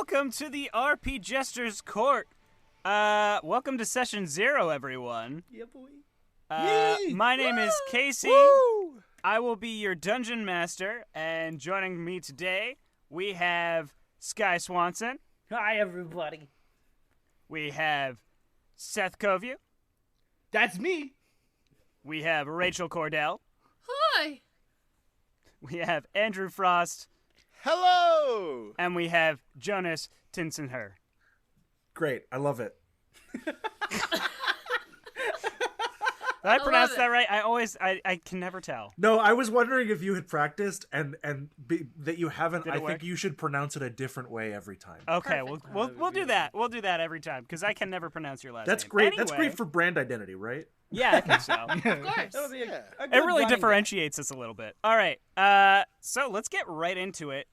welcome to the RP Jester's Court. Welcome to session 0, everyone. Yeah, boy. My name is Casey. Woo! I will be your dungeon master, and joining me today, we have Sky Swanson. Hi, everybody. We have Seth Coveyou. That's me. We have Rachel Kordell. Hi. We have Andrew Frost. Hello! And we have Jonas Tintenseher. Great, I love it. Did I pronounce that right? I can never tell. No, I was wondering if you had practiced and that you haven't. I work? think you should pronounce it a different way every time. Okay, Perfect. we'll do that. We'll do that every time because I can never pronounce your last That's name. great. Anyway, That's great for brand identity, right? Yeah, I think so. Of course. That'll be Yeah. a It good really running differentiates us a little bit. All right, so let's get right into it.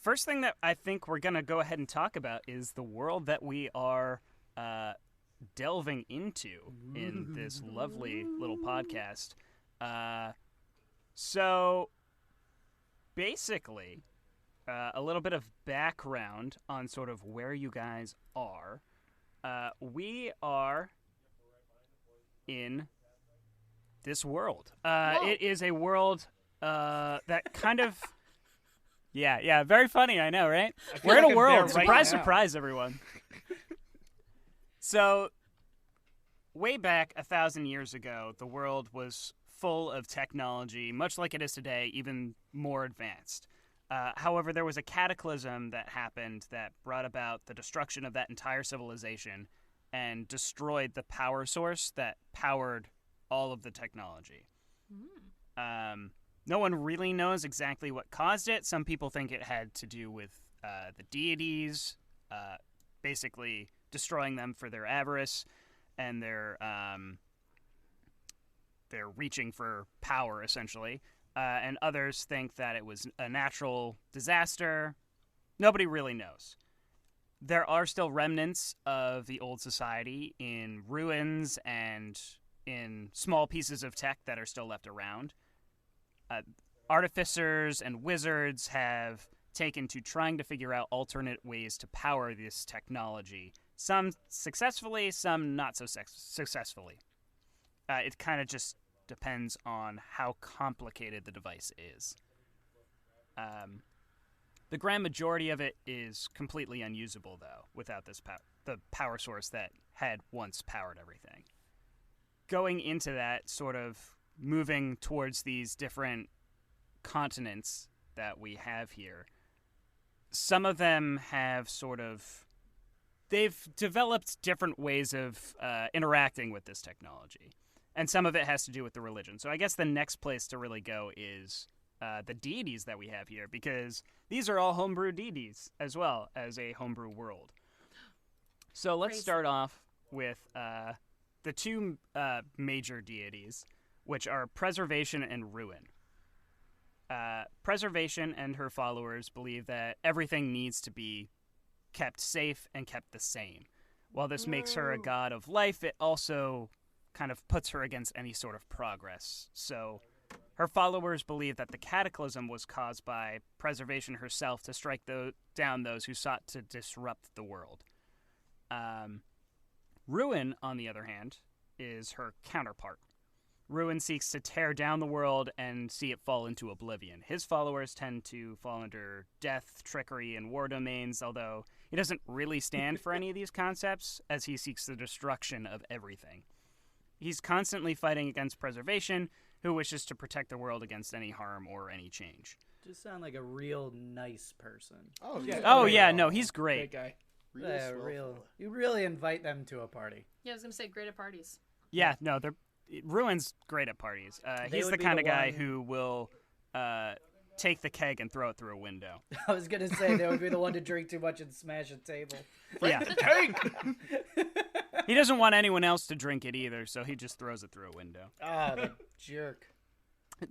First thing that I think we're gonna go ahead and talk about is the world that we are delving into in this lovely little podcast. So basically, a little bit of background on sort of where you guys are. We are in this world. It is a world that kind of... Yeah, very funny, I know, right? We're in like a I'm world. there right Surprise, now. surprise, everyone. So, way back 1,000 years ago, the world was full of technology, much like it is today, even more advanced. However, there was a cataclysm that happened that brought about the destruction of that entire civilization and destroyed the power source that powered all of the technology. No one really knows exactly what caused it. Some people think it had to do with the deities, basically destroying them for their avarice and their reaching for power, essentially. And others think that it was a natural disaster. Nobody really knows. There are still remnants of the old society in ruins and in small pieces of tech that are still left around. Artificers and wizards have taken to trying to figure out alternate ways to power this technology. Some successfully, some not so successfully. It kind of just depends on how complicated the device is. The grand majority of it is completely unusable, though, without this the power source that had once powered everything. Going into that, sort of moving towards these different continents that we have here, some of them have they've developed different ways of interacting with this technology. And some of it has to do with the religion. So I guess the next place to really go is the deities that we have here, because these are all homebrew deities as well as a homebrew world. So let's start off with the two major deities, which are Preservation and Ruin. Preservation and her followers believe that everything needs to be kept safe and kept the same. While this makes her a god of life, it also kind of puts her against any sort of progress. So her followers believe that the cataclysm was caused by Preservation herself to strike down those who sought to disrupt the world. Ruin, on the other hand, is her counterpart. Ruin seeks to tear down the world and see it fall into oblivion. His followers tend to fall under death, trickery, and war domains, although he doesn't really stand for any of these concepts, as he seeks the destruction of everything. He's constantly fighting against Preservation, who wishes to protect the world against any harm or any change. Just sound like a real nice person. Oh, Yeah, no, he's great. Great guy. Real Yeah, swell real. fella. You really invite them to a party. Yeah, I was gonna say great at parties. Yeah, no, Ruin's great at parties. They He's would the be kind the of guy one- who will take the keg and throw it through a window. I was gonna say they would be the one to drink too much and smash a table. Yeah. Tank! He doesn't want anyone else to drink it either, so he just throws it through a window. Ah, the jerk.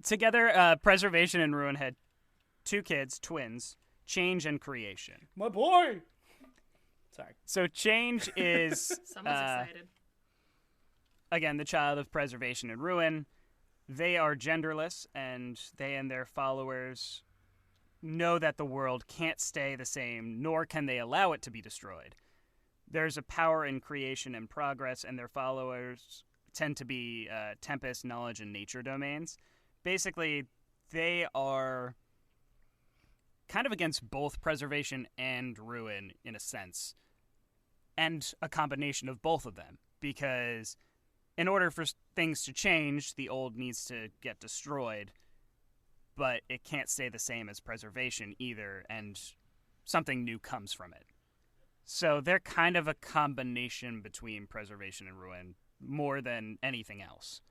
Together, Preservation and Ruin had 2 kids, twins, Change and Creation. My boy. Sorry. So Change is, Someone's excited. again, the child of Preservation and Ruin. They are genderless, and they and their followers know that the world can't stay the same, nor can they allow it to be destroyed. There's a power in creation and progress, and their followers tend to be Tempest, Knowledge, and Nature domains. Basically, they are kind of against both preservation and ruin, in a sense, and a combination of both of them, because in order for things to change, the old needs to get destroyed, but it can't stay the same as preservation either, and something new comes from it. So they're kind of a combination between preservation and ruin, more than anything else.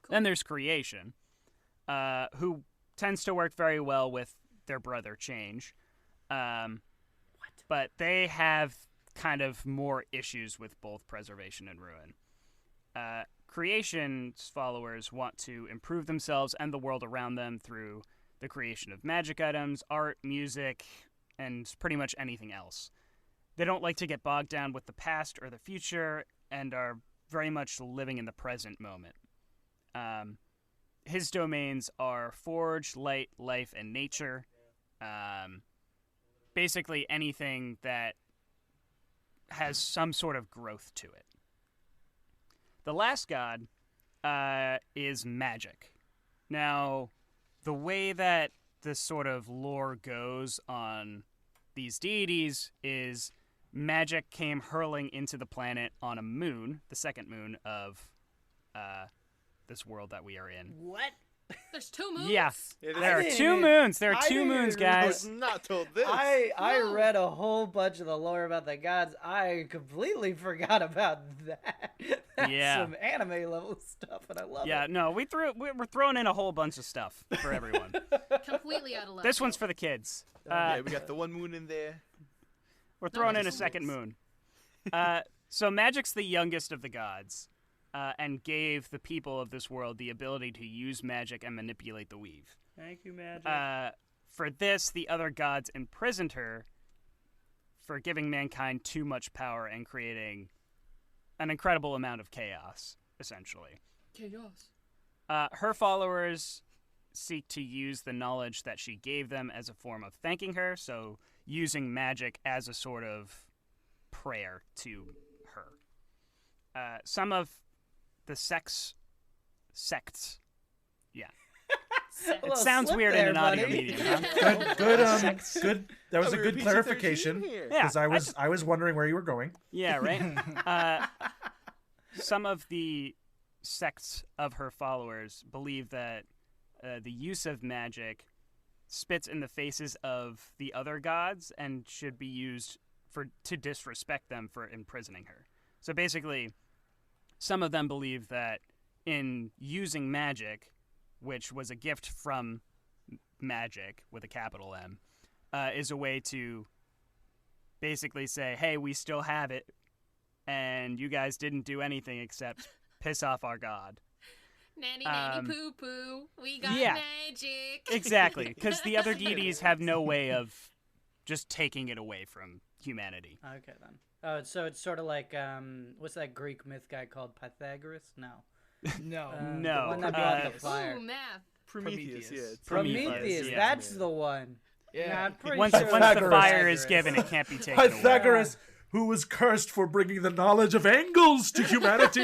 Cool. Then there's creation, who tends to work very well with their brother Change. But they have kind of more issues with both preservation and ruin. Creation's followers want to improve themselves and the world around them through the creation of magic items, art, music, and pretty much anything else. They don't like to get bogged down with the past or the future and are very much living in the present moment. His domains are Forge, Light, Life, and Nature. Basically anything that has some sort of growth to it. The last god is magic. Now, the way that this sort of lore goes on these deities is magic came hurling into the planet on a moon, the second moon of this world that we are in. What? There's 2 moons? Yeah, there are 2 moons. There are 2 moons, guys. I was not told this. I read a whole bunch of the lore about the gods. I completely forgot about that. That's some anime level stuff, and I love it. Yeah, no, we're throwing in a whole bunch of stuff for everyone. Completely out of left. This one's for the kids. Yeah, we got the 1 moon in there. We're throwing in a second moon. So Magic's the youngest of the gods, and gave the people of this world the ability to use magic and manipulate the weave. Thank you, Magic. For this, the other gods imprisoned her for giving mankind too much power and creating an incredible amount of chaos, essentially. Chaos. Her followers seek to use the knowledge that she gave them as a form of thanking her, so using magic as a sort of prayer to her. Some of the sects, yeah. It sounds weird in an audio medium, huh? Good. That was a good clarification. Yeah, because I was wondering where you were going. Yeah, right. Some of the sects of her followers believe that the use of magic spits in the faces of the other gods and should be used to disrespect them for imprisoning her. So basically, some of them believe that in using magic, which was a gift from magic with a capital M, is a way to basically say, hey, we still have it, and you guys didn't do anything except piss off our god. Nanny, nanny, poo, poo. We got magic. Exactly, because the other deities have no way of just taking it away from humanity. Okay, then. Oh, so it's sort of like, what's that Greek myth guy called? Pythagoras? No. No. No. The one that brought the fire. Ooh, math. Prometheus. Yeah, it's Prometheus. yeah. That's the one. Yeah. Once Sure the fire is given, it can't be taken away. Pythagoras, who was cursed for bringing the knowledge of angles to humanity.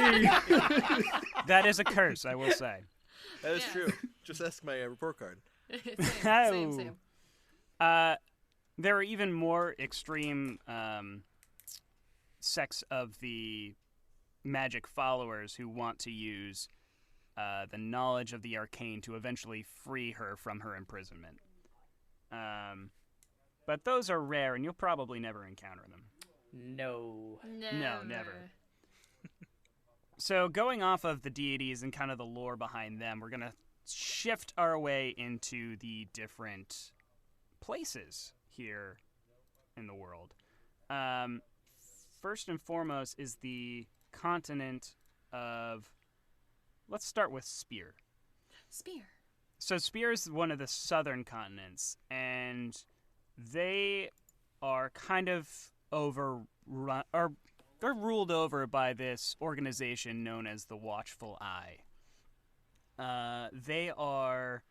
That is a curse, I will say. That is true. Just ask my report card. Same. There are even more extreme sects of the magic followers who want to use the knowledge of the arcane to eventually free her from her imprisonment. But those are rare, and you'll probably never encounter them. No. No, never. So going off of the deities and kind of the lore behind them, we're going to shift our way into the different places here in the world. First and foremost is the continent of... Let's start with Spear. Spear. So Spear is one of the southern continents, and they are kind of overrun, or they're ruled over by this organization known as the Watchful Eye. They are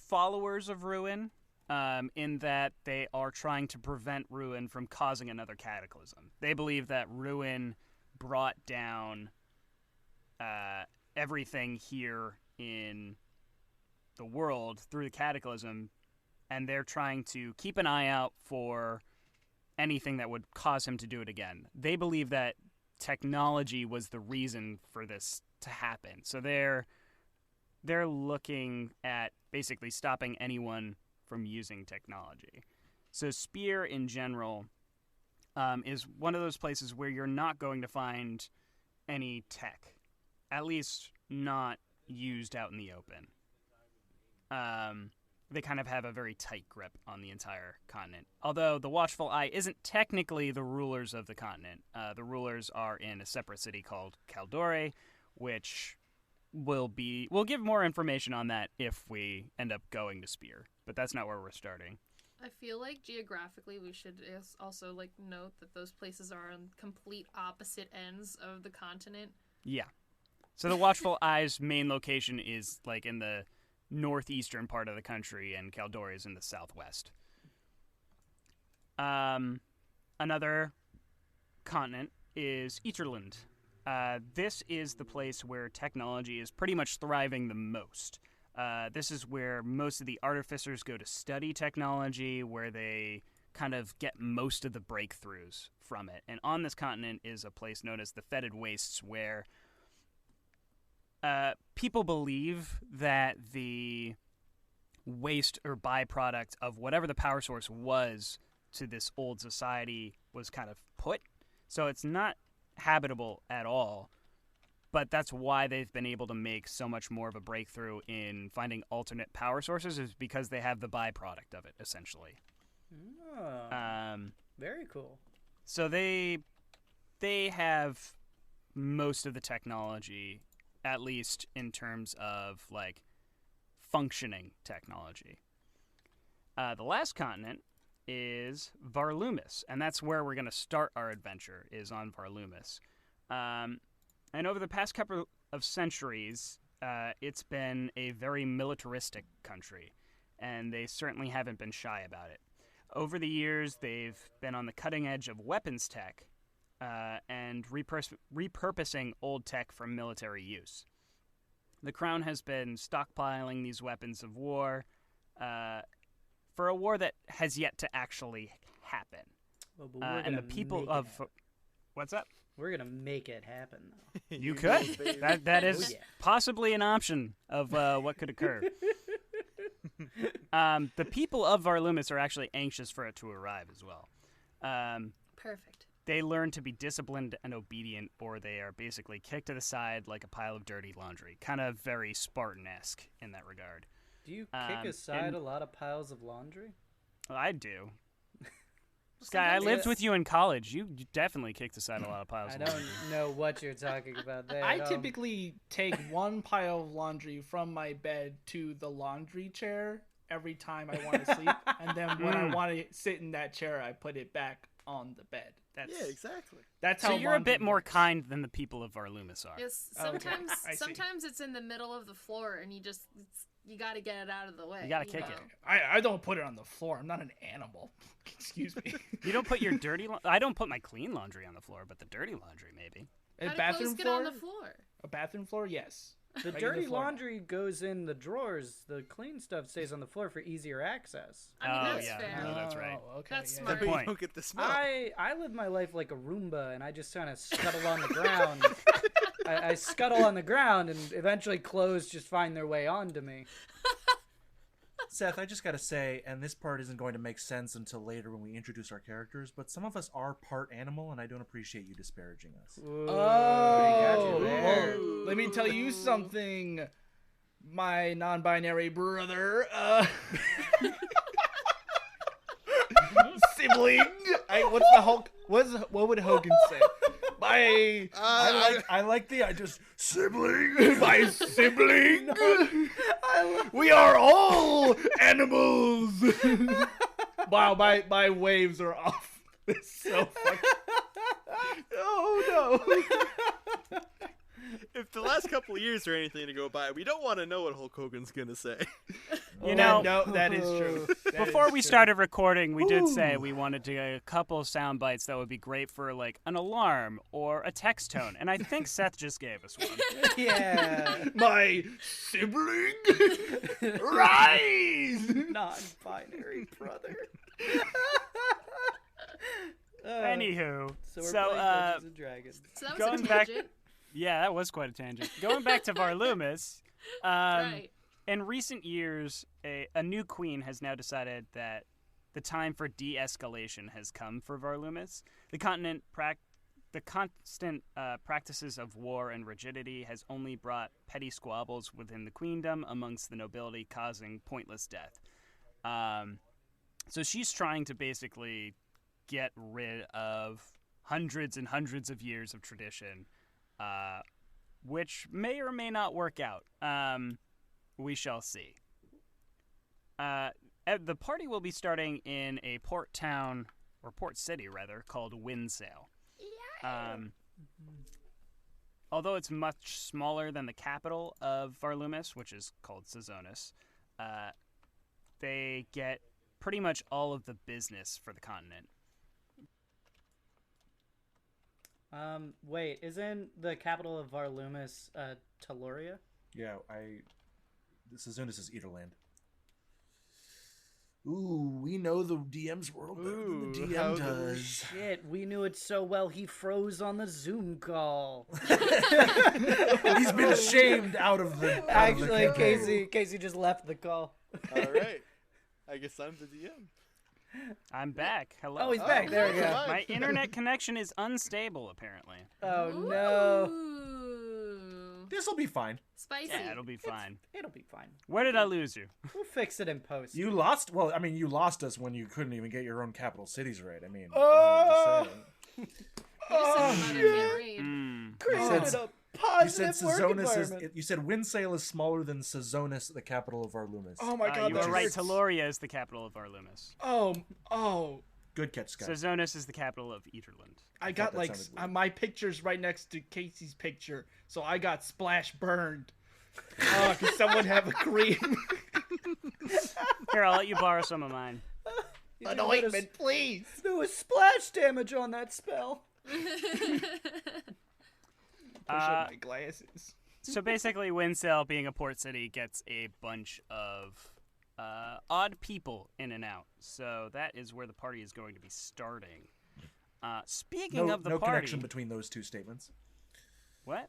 followers of Ruin, in that they are trying to prevent Ruin from causing another cataclysm. They believe that Ruin brought down everything here in the world through the cataclysm, and they're trying to keep an eye out for anything that would cause him to do it again. They believe that technology was the reason for this to happen. So they're looking at basically stopping anyone from using technology. So Spear in general is one of those places where you're not going to find any tech, at least not used out in the open. They kind of have a very tight grip on the entire continent. Although the Watchful Eye isn't technically the rulers of the continent. The rulers are in a separate city called Caldore, which we'll give more information on that if we end up going to Spear. But that's not where we're starting. I feel like geographically we should also note that those places are on complete opposite ends of the continent. Yeah. So the Watchful Eye's main location is in the northeastern part of the country, and Caldore is in the southwest. Another continent is Eterland. This is the place where technology is pretty much thriving the most. This is where most of the artificers go to study technology, where they kind of get most of the breakthroughs from it. And on this continent is a place known as the Fetid Wastes, where people believe that the waste or byproduct of whatever the power source was to this old society was kind of put. So it's not habitable at all, but that's why they've been able to make so much more of a breakthrough in finding alternate power sources, is because they have the byproduct of it, essentially. Oh, very cool. So they have most of the technology, at least in terms of functioning technology. The last continent is Varlumis, and that's where we're going to start our adventure, is on Varlumis. And over the past couple of centuries, it's been a very militaristic country, and they certainly haven't been shy about it. Over the years, they've been on the cutting edge of weapons tech, and repurposing old tech for military use. The Crown has been stockpiling these weapons of war for a war that has yet to actually happen. Well, but and the people of... What's up? We're going to make it happen, though. You could. That is possibly an option of what could occur. The people of Varlumis are actually anxious for it to arrive as well. Perfect. They learn to be disciplined and obedient, or they are basically kicked to the side like a pile of dirty laundry. Kind of very Spartan-esque in that regard. Do you kick aside a lot of piles of laundry? Well, I do. Sky, I lived with you in college. You definitely kicked aside a lot of piles of laundry. I don't know what you're talking about there. I typically take one pile of laundry from my bed to the laundry chair every time I want to sleep. And then when I want to sit in that chair, I put it back on the bed. Yeah, exactly. That's how. So you're a bit more kind than the people of Varlumis are. Yes, sometimes it's in the middle of the floor, and you got to get it out of the way. You got to kick it. I don't put it on the floor. I'm not an animal. Excuse me. You don't put your dirty... I don't put my clean laundry on the floor, but the dirty laundry, maybe. How do clothes get on the floor? A bathroom floor, yes. The dirty laundry goes in the drawers. The clean stuff stays on the floor for easier access. I mean, that's fair. No, that's right. Okay, that's smart. Good point. You don't get the smell. I live my life like a Roomba, and I just kind of scuttle on the ground. I scuttle on the ground, and eventually clothes just find their way onto me. Seth, I just gotta say, and this part isn't going to make sense until later when we introduce our characters, but some of us are part animal, and I don't appreciate you disparaging us. Ooh, got you there. Let me tell you something, my non-binary brother. Sibling. What's the Hulk? What would Hogan say? I like the just sibling. My sibling. We are all animals. Wow, my waves are off. It's so fucking... Oh no. If the last couple of years are anything to go by, we don't want to know what Hulk Hogan's gonna say. You know, no, that is true. Before we started recording, we did say we wanted to get a couple sound bites that would be great for like an alarm or a text tone, and I think Seth just gave us one. Yeah. My sibling, rise! Non-binary brother. Anywho, So we're playing Dungeons and Dragons. So that was Going a back- tangent. yeah, that was quite a tangent. Going back to Varlumis, Right. in recent years, a new queen has now decided that the time for de-escalation has come for Varlumis. The constant practices of war and rigidity has only brought petty squabbles within the queendom amongst the nobility, causing pointless death. So she's trying to basically get rid of hundreds and hundreds of years of tradition, which may or may not work out. We shall see. The party will be starting in a port town, or port city rather, called Windsail. Although it's much smaller than the capital of Varlumis, which is called Sezonis, they get pretty much all of the business for the continent. Wait, isn't the capital of Varlumis, Teluria? Yeah, Sezonis is Eaterland. Ooh, we know the DM's world better than the how DM do does. Shit, we knew it so well he froze on the Zoom call. He's been shamed out of the. Actually, Casey just left the call. All right. I guess I'm the DM. I'm back. Hello. Oh, he's back. There we go. Fine. My internet connection is unstable, apparently. Oh no. Ooh. This'll be fine. Spicy. Yeah, it'll be fine. It'll be fine. Where did I lose you? We'll fix it in post. You lost. Well, I mean, you lost us when you couldn't even get your own capital cities right. I mean, Oh! I'm just saying. You said your mother can't read. created said- a You said positive work Sezonis environment. is. You said Windsail is smaller than Sezonis, the capital of Varlumis. Oh my god, You that were right. hurts. Teluria is the capital of Varlumis. Oh, Good catch, Scott. Sezonis is the capital of Eaterland. I got that like sounded weird. my picture's right next to Casey's picture, so I got splash burned. Oh, can someone have a cream? Here, I'll let you borrow some of mine. You An didn't ointment, notice please. There was splash damage on that spell. Push up my glasses. So basically, Windsail, being a port city, gets a bunch of odd people in and out. So that is where the party is going to be starting. Speaking of the no party, connection between those two statements. what?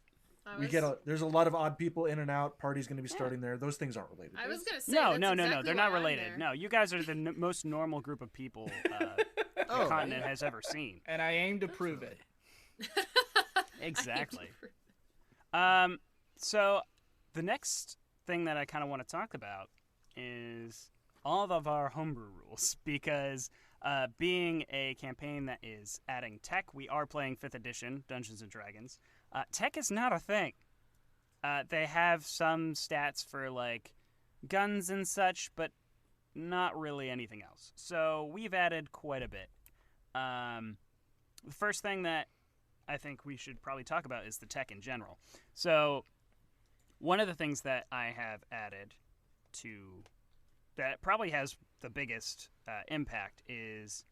There's a lot of odd people in and out. Party's going to be starting there. Those things aren't related. I was gonna say No, that's no, exactly they're why not I'm related. there. No, you guys are the most normal group of people the continent has ever seen. And I aim to prove it. Exactly. So the next thing that I kind of want to talk about is all of our homebrew rules, because being a campaign that is adding tech, we are playing 5th edition Dungeons & Dragons. Tech is not a thing. They have some stats for, like, guns and such, but not really anything else. So we've added quite a bit. The first thing that I think we should probably talk about is the tech in general. So one of the things that I have added to that probably has the biggest impact is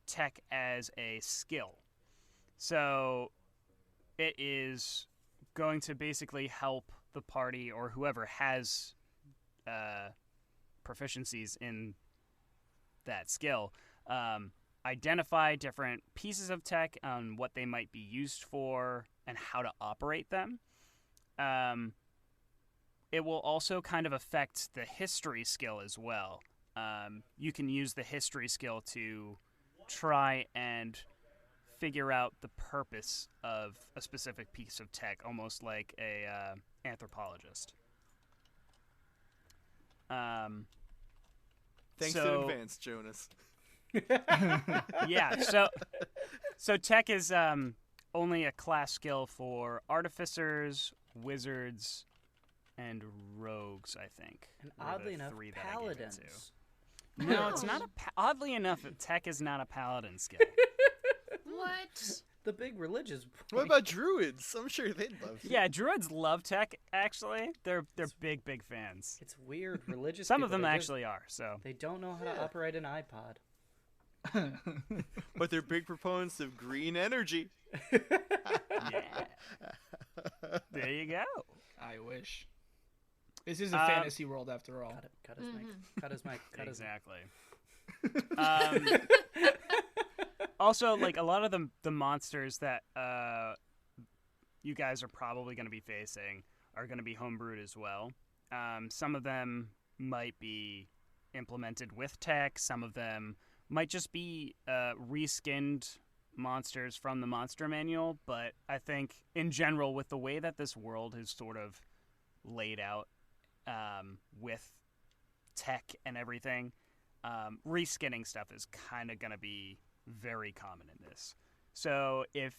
tech as a skill. So it is going to basically help the party or whoever has proficiencies in that skill identify different pieces of tech and what they might be used for and how to operate them. It will also kind of affect the history skill as well. You can use the history skill to try and figure out the purpose of a specific piece of tech, almost like a anthropologist. Thanks in advance, Jonas. Yeah, so tech is only a class skill for artificers, wizards, and rogues, I think. And were the oddly enough, three that I gave it to. paladins. No, it's not oddly enough, tech is not a paladin skill. What? the big religious point. What about druids? I'm sure they'd love it. Yeah, druids love tech. Actually, they're big fans. It's weird. Religious. Some of people, them they actually are. So They don't know how to operate an iPod. But they're big proponents of green energy. yeah, there you go. I wish. This is a fantasy world after all. Cut his mic. Cut his mic. Cut his mic. Exactly. Also, like a lot of the monsters that you guys are probably going to be facing are going to be homebrewed as well. Some of them might be implemented with tech. Some of them might just be reskinned monsters from the monster manual. But I think in general, with the way that this world is sort of laid out with tech and everything, reskinning stuff is kind of going to be very common in this. So if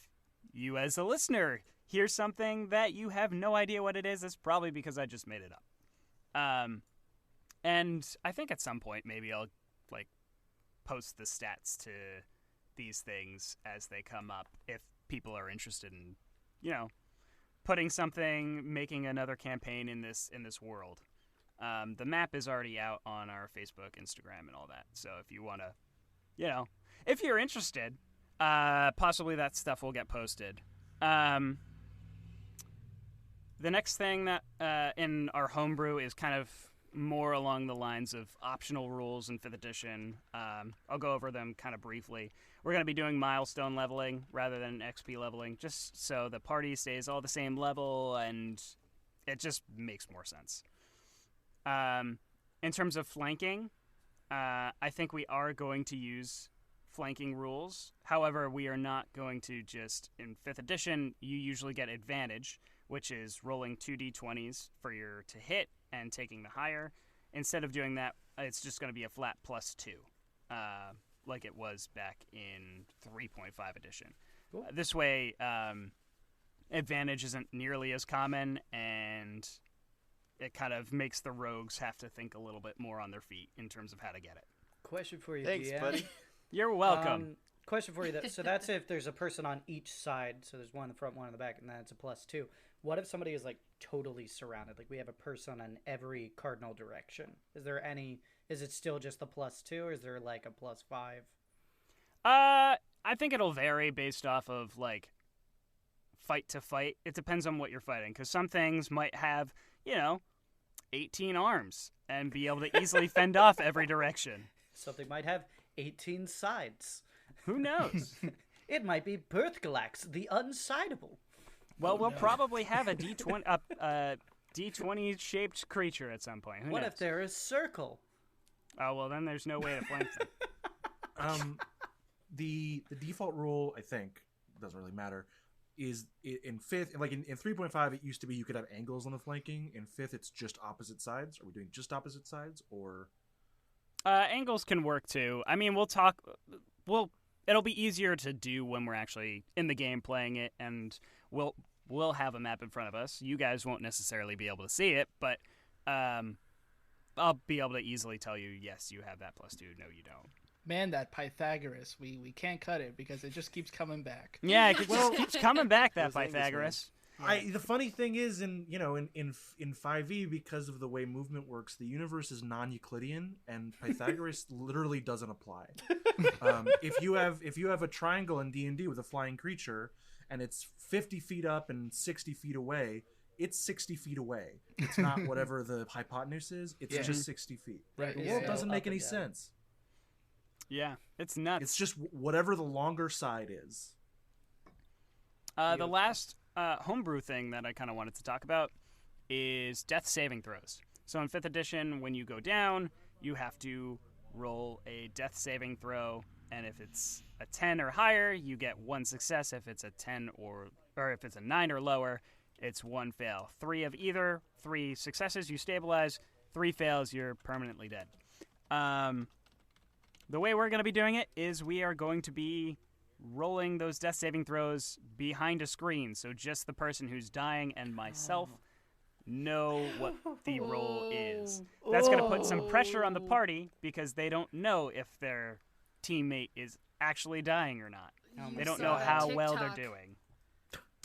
you as a listener hear something that you have no idea what it is, it's probably because I just made it up. And I think at some point maybe I'll like post the stats to these things as they come up if people are interested in, putting something, making another campaign in this world. The map is already out on our Facebook, Instagram, and all that. So if you want to, if you're interested, possibly that stuff will get posted. The next thing that in our homebrew is kind of more along the lines of optional rules in 5th edition. I'll go over them kind of briefly. We're going to be doing milestone leveling rather than XP leveling, just so the party stays all the same level, and it just makes more sense. In terms of flanking, I think we are going to use flanking rules. However, we are not going to just, in 5th edition, you usually get advantage, which is rolling 2d20s for your to hit and taking the higher. Instead of doing that, it's just going to be a flat +2, like it was back in 3.5 edition. Cool. This way, advantage isn't nearly as common, and it kind of makes the rogues have to think a little bit more on their feet in terms of how to get it. Question for you, Thanks, GM. buddy. You're welcome. Question for you. So that's if there's a person on each side. So there's one in the front, one in the back, and then it's a +2. What if somebody is like totally surrounded? Like we have a person on every cardinal direction. Is it still just the +2, or is there like a +5? I think it'll vary based off of like fight to fight. It depends on what you're fighting, because some things might have, 18 arms and be able to easily fend off every direction. Something might have 18 sides. Who knows? It might be Birthgalax, the unsideable. Well, we'll probably have a D20 shaped creature at some point. Who What knows? if they're a circle? Oh, well, then there's no way to flank them. The default rule, I think, doesn't really matter, is in 5th, like in 3.5, it used to be you could have angles on the flanking. In 5th, it's just opposite sides. Are we doing just opposite sides, or? Angles can work too. I mean, it'll be easier to do when we're actually in the game playing it, and we'll have a map in front of us. You guys won't necessarily be able to see it, but I'll be able to easily tell you, yes, you have that +2. No, you don't. Man, that Pythagoras, we can't cut it because it just keeps coming back. Yeah, it just keeps coming back, that Pythagoras. The funny thing is, in 5e, because of the way movement works, the universe is non-Euclidean, and Pythagoras literally doesn't apply. If you have a triangle in D&D with a flying creature, and it's 50 feet up and 60 feet away, it's 60 feet away. It's not whatever the hypotenuse is. It's just 60 feet. Right. The world doesn't make any sense. Yeah, it's nuts. It's just whatever the longer side is. The last homebrew thing that I kind of wanted to talk about is death saving throws. So in 5th edition, when you go down, you have to roll a death saving throw, and if it's a 10 or higher, you get 1 success. If it's a 10 or if it's a 9 or lower, it's 1 fail. 3 of either, 3 successes, you stabilize. 3 fails, you're permanently dead. The way we're going to be doing it is we are going to be rolling those death saving throws behind a screen, so just the person who's dying and myself know what the roll is. That's going to put some pressure on the party because they don't know if their teammate is actually dying or not. They don't saw know a how well they're TikTok. doing.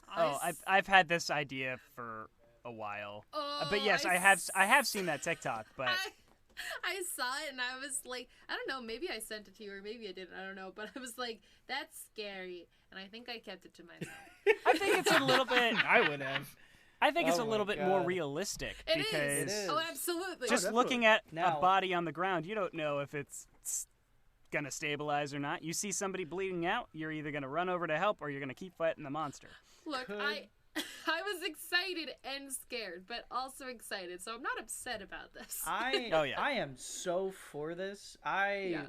I I've had this idea for a while. But yes, I have seen that TikTok, but I saw it and I was like, I don't know, maybe I sent it to you or maybe I didn't, I don't know, but I was like, that's scary, and I think I kept it to myself. I think it's a little bit. I would have. I think it's Oh a little my bit more God. realistic It is. because It is. Oh, absolutely. just definitely. looking at Now- a body on the ground, you don't know if it's gonna stabilize or not. You see somebody bleeding out, you're either gonna run over to help or you're gonna keep fighting the monster. Look, I was excited and scared, but also excited, so I'm not upset about this. Oh, yeah. I am so for this. I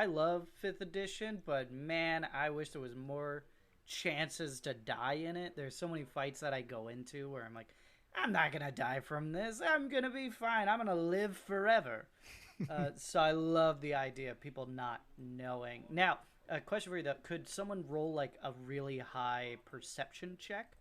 love 5th edition, but man, I wish there was more chances to die in it. There's so many fights that I go into where I'm like, I'm not gonna die from this. I'm gonna be fine. I'm gonna live forever. So I love the idea of people not knowing. Now, a question for you though: could someone roll like a really high perception check,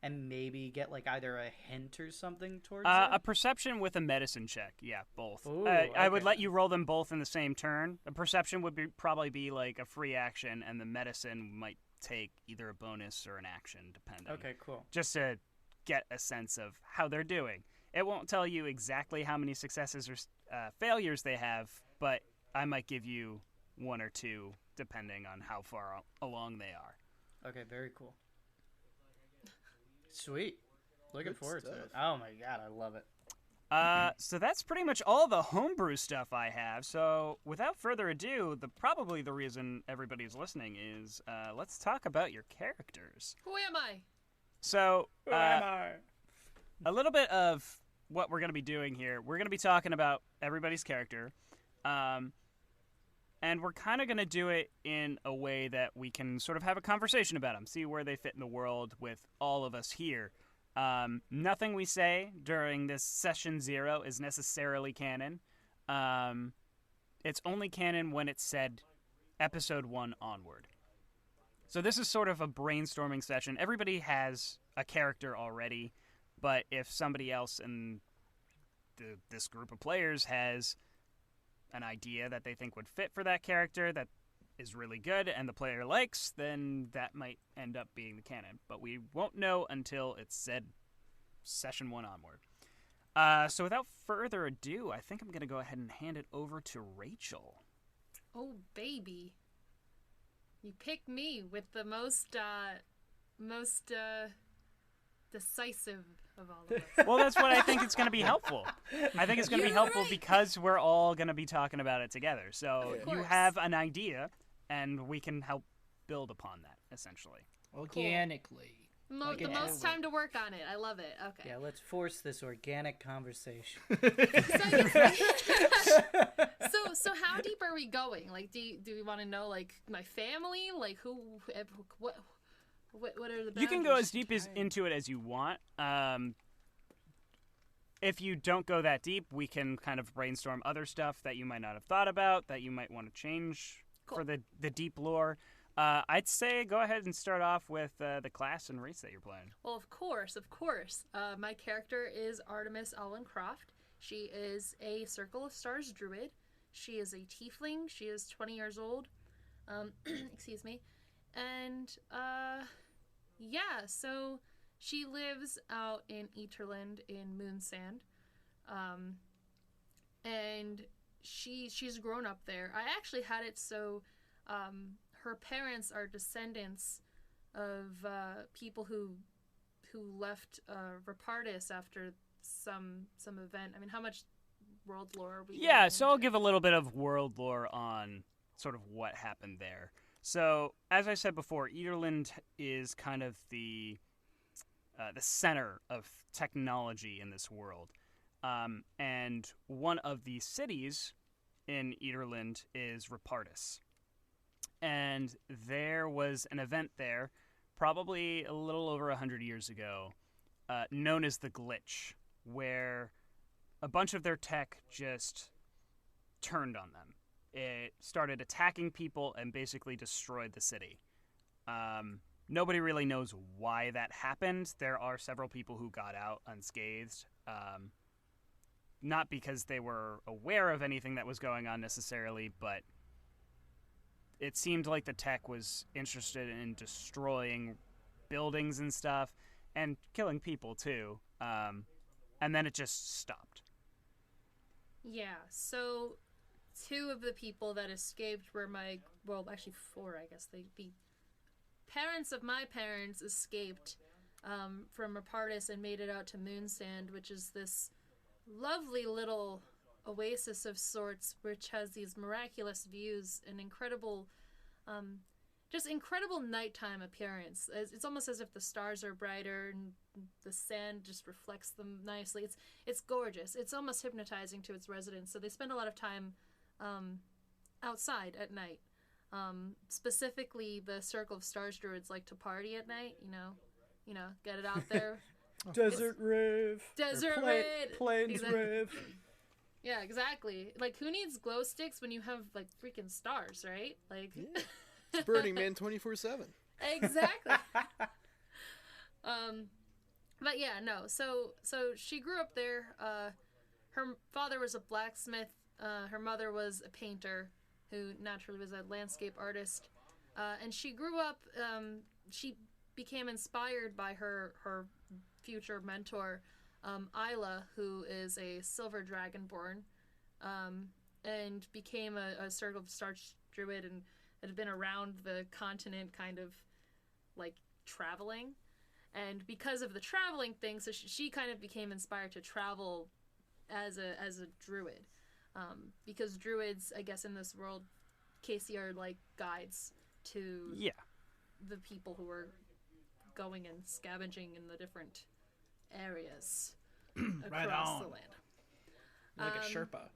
and maybe get like either a hint or something towards A it? perception with a medicine check, yeah, both. Ooh, I would okay. let you roll them both in the same turn. A perception would probably be like a free action, and the medicine might take either a bonus or an action, depending. Okay, cool. Just to get a sense of how they're doing. It won't tell you exactly how many successes or failures they have, but I might give you one or two depending on how far along they are. Okay, very cool. Sweet. Looking Good forward to stuff. it. Oh my god, I love it. So that's pretty much all the homebrew stuff I have. So without further ado, probably the reason everybody's listening is let's talk about your characters. Who am I? So Who am I? a little bit of what we're going to be doing here. We're going to be talking about everybody's character. And we're kind of going to do it in a way that we can sort of have a conversation about them, see where they fit in the world with all of us here. Nothing we say during this session 0 is necessarily canon. It's only canon when it's said episode 1 onward. So this is sort of a brainstorming session. Everybody has a character already, but if somebody else in this group of players has an idea that they think would fit for that character that is really good and the player likes, then that might end up being the canon. But we won't know until it's said session 1 onward. So without further ado, I think I'm going to go ahead and hand it over to Rachel. Oh, baby. You picked me with the most decisive of all of us. Well, that's what I think it's going to be helpful. I think it's going to be You're helpful right. because we're all going to be talking about it together. So Of you course. have an idea, and we can help build upon that, essentially. Organically. Like The it most is. time to work on it. I love it. Okay. Yeah, let's force this organic conversation. So how deep are we going? Like, do we want to know like my family? Like what are the You can go boundaries? as deep into it as you want. If you don't go that deep, we can kind of brainstorm other stuff that you might not have thought about, that you might want to change for the deep lore. I'd say go ahead and start off with the class and race that you're playing. Well, of course. My character is Artemis Alwyn Kroft. She is a Circle of Stars druid. She is a tiefling. She is 20 years old. Excuse me. And, yeah, so she lives out in Eterland in Moonsand. And she's grown up there. I actually had it so, her parents are descendants of people who left Reardon after some event. I mean, how much world lore are we? Yeah, getting so I'll into? give a little bit of world lore on sort of what happened there. So, as I said before, Eterland is kind of the center of technology in this world. And one of the cities in Eterland is Reardon. And there was an event there, probably a little over 100 years ago, known as the Glitch, where a bunch of their tech just turned on them. It started attacking people and basically destroyed the city. Nobody really knows why that happened. There are several people who got out unscathed. Not because they were aware of anything that was going on necessarily, but it seemed like the tech was interested in destroying buildings and stuff, and killing people too. And then it just stopped. Yeah, so 2 of the people that escaped were actually 4, I guess. The parents of my parents escaped from Reardon and made it out to Moonsand, which is this lovely little oasis of sorts, which has these miraculous views and incredible nighttime appearance. It's almost as if the stars are brighter and the sand just reflects them nicely. It's gorgeous. It's almost hypnotizing to its residents. So they spend a lot of time outside at night. Specifically, the Circle of Stars druids like to party at night. You know, get it out there. Desert rave. Desert rave. Plains Exactly. rave. Yeah, exactly. Like, who needs glow sticks when you have like freaking stars, right? Like, Yeah. It's Burning Man 24/7. exactly. But yeah, no. So she grew up there. Her father was a blacksmith. Her mother was a painter, who naturally was a landscape artist. And she grew up. She became inspired by her future mentor, Isla, who is a silver dragonborn, and became a Circle of Stars druid and had been around the continent kind of like traveling. And because of the traveling thing, so she kind of became inspired to travel as a druid. Because druids, I guess in this world, Casey, are like guides to the people who are going and scavenging in the different areas across the land. Like a Sherpa.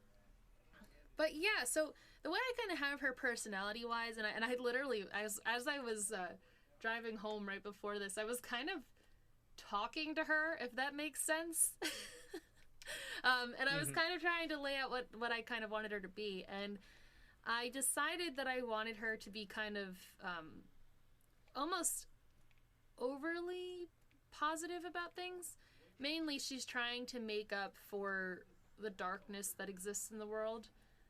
But yeah, so the way I kind of have her personality-wise, and I literally, as I was driving home right before this, I was kind of talking to her, if that makes sense. And I was kind of trying to lay out what I kind of wanted her to be, and I decided that I wanted her to be kind of almost overly positive about things. Mainly, she's trying to make up for the darkness that exists in the world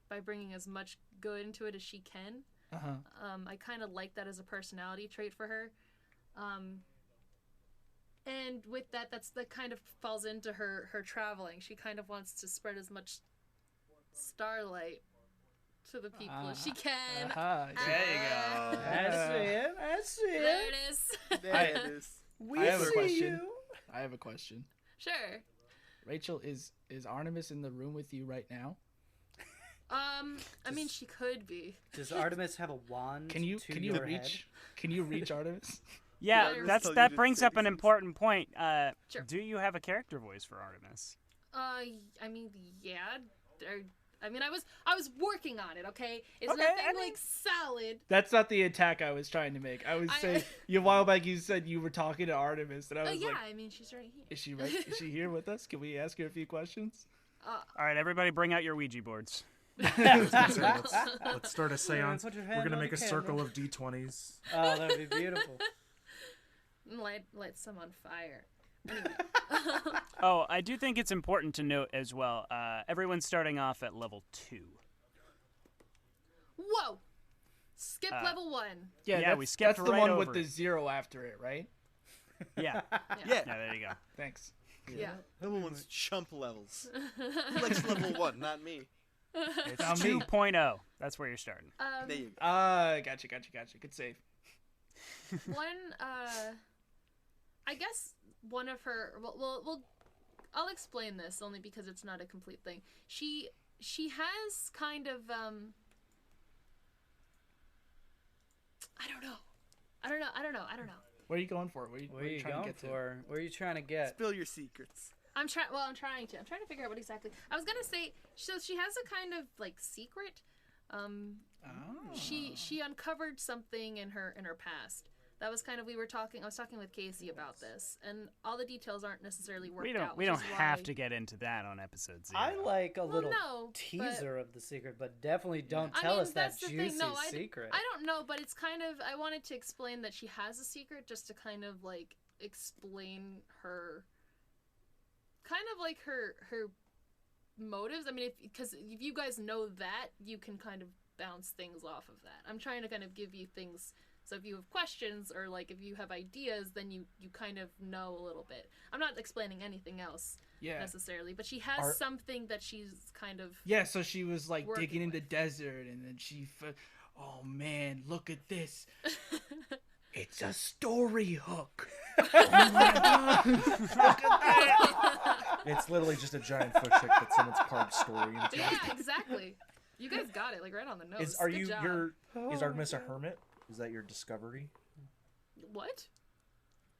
by bringing as much good into it as she can. I kind of like that as a personality trait for her. And with that kind of falls into her traveling. She kind of wants to spread as much starlight to the people as she can. There you go. I see it. There it is. There it is. We I have a see question. you. I have a question. Sure. Rachel, is Artemis in the room with you right now? I mean, she could be. Does Artemis have a wand? Can you your reach? head? Can you reach Artemis? Yeah, Yeah, so you that didn't brings say up an these important point. Sure. Do you have a character voice for Artemis? I mean, yeah. I mean, I was working on it. Okay, it's Okay, nothing I mean- like solid. That's not the attack I was trying to make. I was saying a while back you said you were talking to Artemis, and I was Yeah, like, I mean, she's right here. is she right? Is she here with us? Can we ask her a few questions? All right, everybody, bring out your Ouija boards. Let's start a seance. Put your We're hand gonna on make the a circle candle. of d20s. Oh, that'd be beautiful. Light some on fire. Anyway. Oh, I do think it's important to note as well. Everyone's starting off at level 2. Whoa! Skip level 1. Yeah, that's, we skipped That's the right one over with the it. 0 after it, right? Yeah, Yeah. there you go. Thanks. Yeah. Level 1's chump levels. Who likes level 1? Not me. It's Not me. 2.0. That's where you're starting. There you go. Gotcha. Good save. One, I guess one of her. Well, I'll explain this only because it's not a complete thing. She has kind of I don't know. What are you going for? What What are you trying to going get to? for? What are you trying to get? Spill your secrets. I'm trying to figure out what exactly. I was gonna say. So she has a kind of like secret. She uncovered something in her past. That was kind of I was talking with Casey about this, and all the details aren't necessarily worked out. We don't have to get into that on episode 0. I like a little no, teaser of the secret, but definitely don't I tell mean, us that that's the juicy thing. No, secret. I don't know, but it's kind of. I wanted to explain that she has a secret, just to kind of like explain her. Kind of like her motives. I mean, because if you guys know that, you can kind of bounce things off of that. I'm trying to kind of give you things. So if you have questions or like if you have ideas, then you kind of know a little bit. I'm not explaining anything else necessarily, but she has something that she's kind of so she was like digging in the desert, and then oh man, look at this. It's a story hook. Oh my God. Look at that. It's literally just a giant foot chick that someone's carved story into. Yeah, exactly. You guys got it, like right on the nose. Is Artemis a hermit? Is that your discovery? What?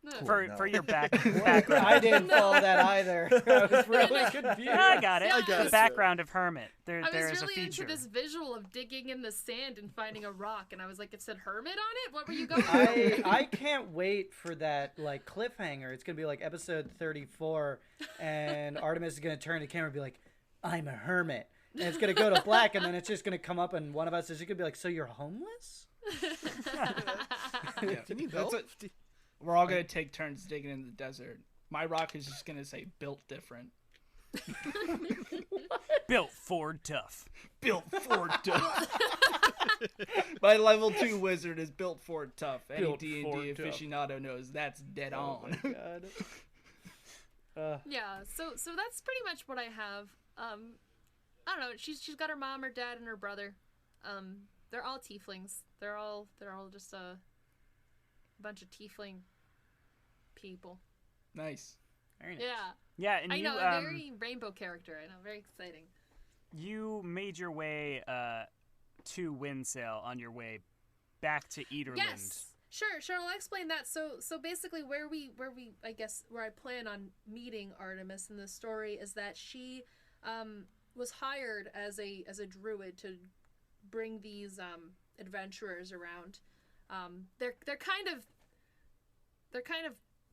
No. For your background. I didn't follow that either. I was really confused. I got it. Yeah. The background of hermit. There I is was a really feature. into this visual of digging in the sand and finding a rock, and I was like, it said hermit on it? What were you going for? I can't wait for that like cliffhanger. It's gonna be like episode 34, and Artemis is gonna turn to the camera and be like, "I'm a hermit," and it's gonna go to black, and then it's just gonna come up, and one of us is just gonna be like, "So you're homeless?" Do you need help? We're all gonna take turns digging in the desert. My rock is just gonna say "built different." Built Ford tough. Built Ford tough. My level 2 wizard is built Ford tough. Any Built D&D Ford tough. aficionado knows that's dead on. Oh my God. Yeah, so that's pretty much what I have. I don't know. She's got her mom, her dad, and her brother. They're all tieflings. They're all just a bunch of tiefling people. Nice. Very nice. Yeah. Yeah, and I you know, a very rainbow character. I know, very exciting. you made your way to Windsail on your way back to Ederland. Yes. Sure, I'll explain that. So basically where I plan on meeting Artemis in this story is that she was hired as a druid to bring these adventurers around. They're kind of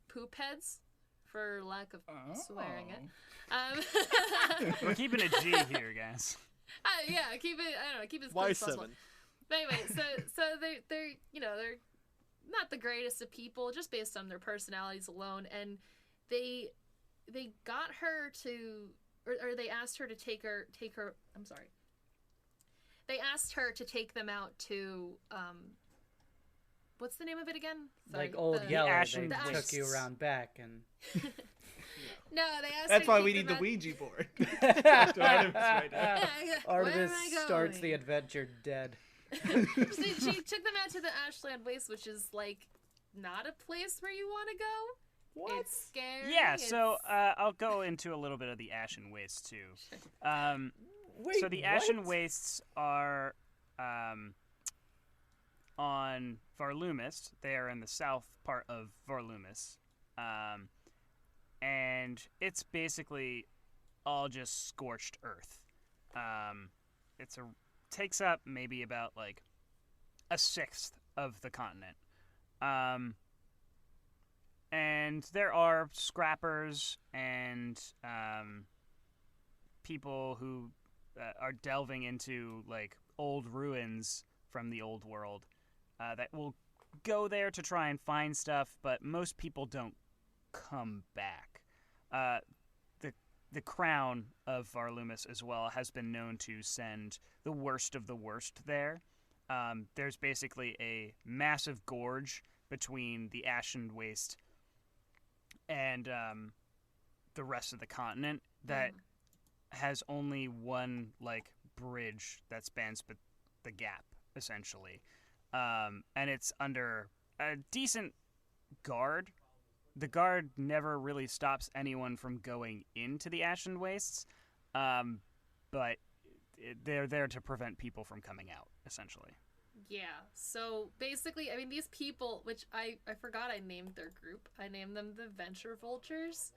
poop heads, for lack of swearing it. We're keeping a G here, guys. Yeah, keep it as close as possible. Y7. But anyway, so they're not the greatest of people, just based on their personalities alone, and they got her to, or they asked her to take her. I'm sorry. They asked her to take them out to what's the name of it again? Sorry, Like Old Yeller, Ashen they took Wastes. you around back and. No, they asked. That's her why to we take need the them out- Ouija board. Artemis Where am I starts going? the adventure dead. She took them out to the Ashland Waste, which is like not a place where you want to go. What? It's scary. Yeah, so it's- I'll go into a little bit of the Ashen Wastes too. Wait, So the Ashen Wastes are on Varlumis. They are in the south part of Varlumis. And it's basically all just scorched earth. Takes up maybe about like a sixth of the continent. And there are scrappers and people who are delving into like old ruins from the old world that will go there to try and find stuff, but most people don't come back. The crown of Varlumis as well has been known to send the worst of the worst there. There's basically a massive gorge between the Ashen Waste and the rest of the continent that has only one like bridge that spans the gap essentially, and it's under a decent guard. The guard never really stops anyone from going into the Ashen Wastes, but they're there to prevent people from coming out essentially. Yeah, so basically, I mean, these people, which I forgot I named their group. I named them the Venture Vultures.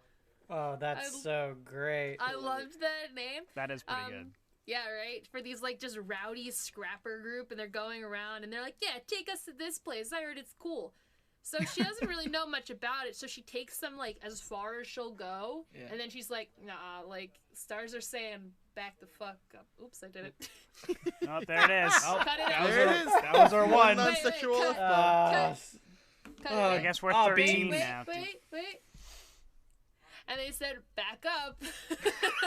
Oh, that's so great. I loved that name. That is pretty good. Yeah, right? For these, like, just rowdy scrapper group, and they're going around, and they're like, yeah, take us to this place. I heard it's cool. So she doesn't really know much about it, so she takes them, like, as far as she'll go, and then she's like, nah, like, stars are saying, back the fuck up. Oops, I did it. Oh, there it is. Oh, Cut it out. There it is. That was our one. Non-sexual. Wait, Uh, Cut it I out. guess we're Oh, 13 beans. now. Wait. And they said, back up.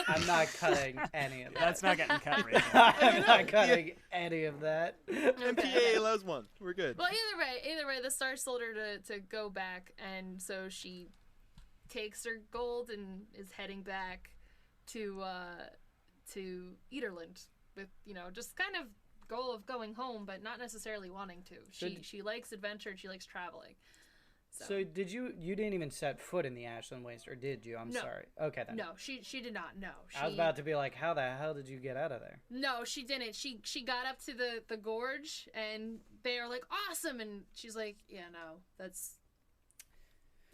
I'm not cutting any of that. That's not getting cut right now. I'm not cutting any of that. MPA allows one. We're good. Well, either way, the Star told her to go back, and so she takes her gold and is heading back to Eaterland with, just kind of goal of going home, but not necessarily wanting to. She likes adventure and she likes traveling. So did you didn't even set foot in the Ashland Waste, or did you? I'm sorry. Okay, then. No, she did not. No. I was about to be like, how the hell did you get out of there? No, she didn't. She got up to the gorge, and they are like, awesome, and she's like, yeah, no, that's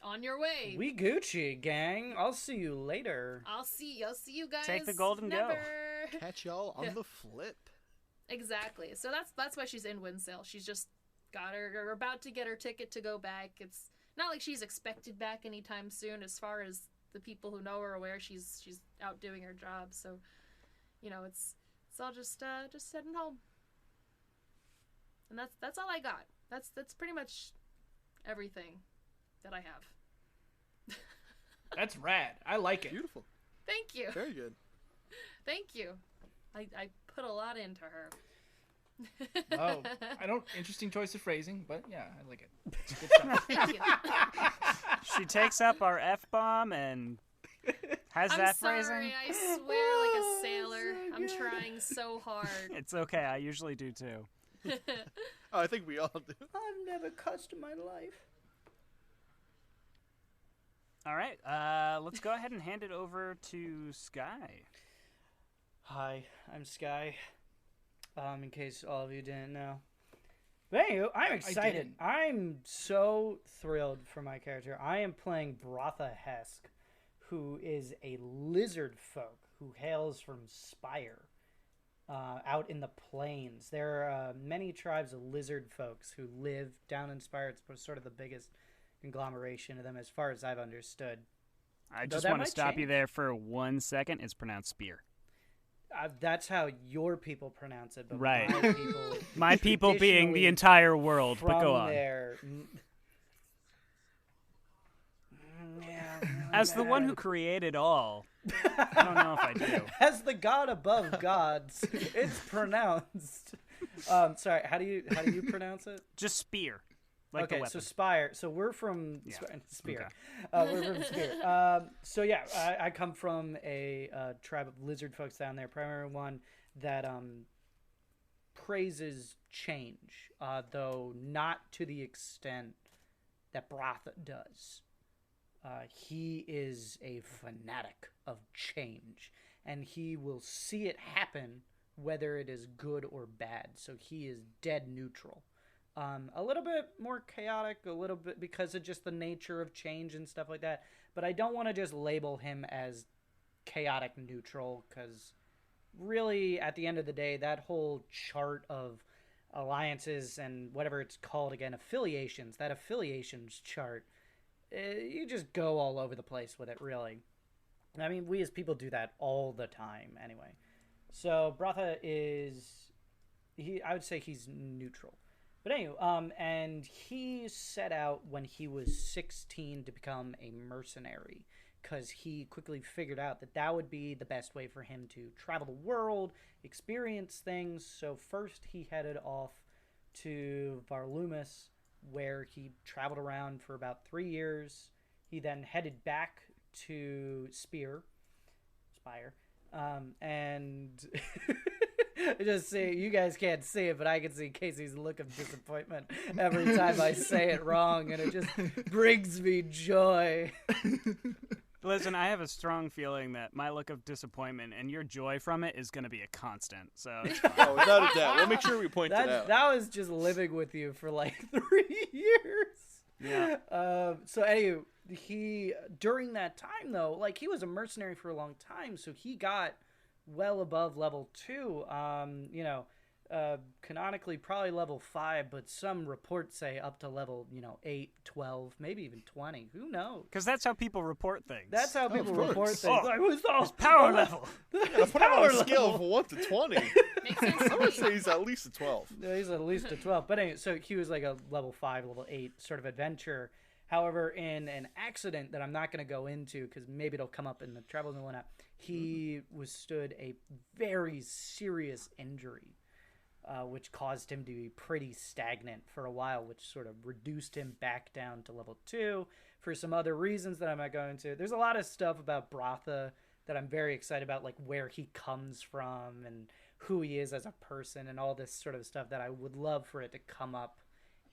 on your way. We Gucci, gang. I'll see you later. I'll see you guys. Take the gold and never. go. Catch y'all on the flip. Exactly. So that's why she's in Windsail. She's just or about to get her ticket to go back. It's not like she's expected back anytime soon. As far as the people who know her are aware, she's out doing her job. So, it's all just heading home. And that's all I got. That's pretty much everything that I have. That's rad. I like it. Beautiful. Thank you. Very good. Thank you. I put a lot into her. Oh, interesting choice of phrasing, but yeah, I like it. Good stuff. Thank you. She takes up our F-bomb and has that sorry, phrasing. I swear like a sailor. I'm trying so hard. It's okay. I usually do too. Oh, I think we all do. I've never cussed in my life. All right. Let's go ahead and hand it over to Sky. Hi, I'm Sky. In case all of you didn't know. But anyway, I'm excited. I'm so thrilled for my character. I am playing Bratha Hesk, who is a lizard folk who hails from Spire, out in the plains. There are many tribes of lizard folks who live down in Spire. It's sort of the biggest conglomeration of them as far as I've understood. I just want to stop you there for 1 second. It's pronounced spear. That's how your people pronounce it, but right. My people being the entire world. But go on. As the one who created all, I don't know if I do. As the god above gods, it's pronounced. Sorry, how do you pronounce it? Just spear. Like okay, so Spire. So we're from Spear. Okay. We're from Spear. So yeah, I come from a tribe of lizard folks down there. Primary one that praises change, though not to the extent that Bratha does. He is a fanatic of change, and he will see it happen whether it is good or bad. So he is dead neutral. A little bit more chaotic, a little bit because of just the nature of change and stuff like that. But I don't want to just label him as chaotic neutral, because really, at the end of the day, that whole chart of alliances and whatever it's called again, affiliations, that affiliations chart, you just go all over the place with it, really. I mean, we as people do that all the time anyway. So Bratha I would say he's neutral. But anyway, and he set out when he was 16 to become a mercenary, because he quickly figured out that would be the best way for him to travel the world, experience things. So first he headed off to Varlumis, where he traveled around for about 3 years. He then headed back to Spire, and... Just see, you guys can't see it, but I can see Casey's look of disappointment every time I say it wrong, and it just brings me joy. Listen, I have a strong feeling that my look of disappointment and your joy from it is going to be a constant. So, oh, without a doubt, we'll make sure we point it out. That was just living with you for like 3 years. Yeah. So anyway, he during that time though, like he was a mercenary for a long time, so he got well above level 2, canonically probably level 5, but some reports say up to level 8, 12, maybe even 20. Who knows? Because that's how people report things. That's how people report things. Oh, like, his power level. Let's put him on a scale of 1 to 20. Makes sense I'm gonna say he's at least a 12. Yeah, he's at least a 12. But anyway, so he was like a level 5, level 8 sort of adventurer. However, in an accident that I'm not going to go into because maybe it'll come up in the travels and whatnot, he withstood a very serious injury, which caused him to be pretty stagnant for a while, which sort of reduced him back down to level 2 for some other reasons that I'm not going into. There's a lot of stuff about Bratha that I'm very excited about, like where he comes from and who he is as a person and all this sort of stuff that I would love for it to come up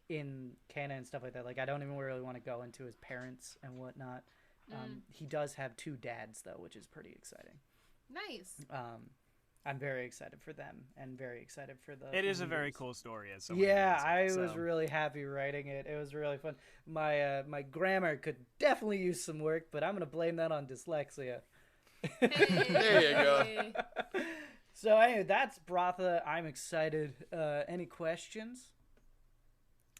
in canon and stuff like that. Like, I don't even really want to go into his parents and whatnot. He does have 2 dads, though, which is pretty exciting. Nice. I'm very excited for them and very excited for the... It is a very readers. cool story. As someone Yeah, who reads it, I was so. really happy writing it. It was really fun. My grammar could definitely use some work, but I'm going to blame that on dyslexia. Hey. There you go. So anyway, that's Bratha. I'm excited. Any questions?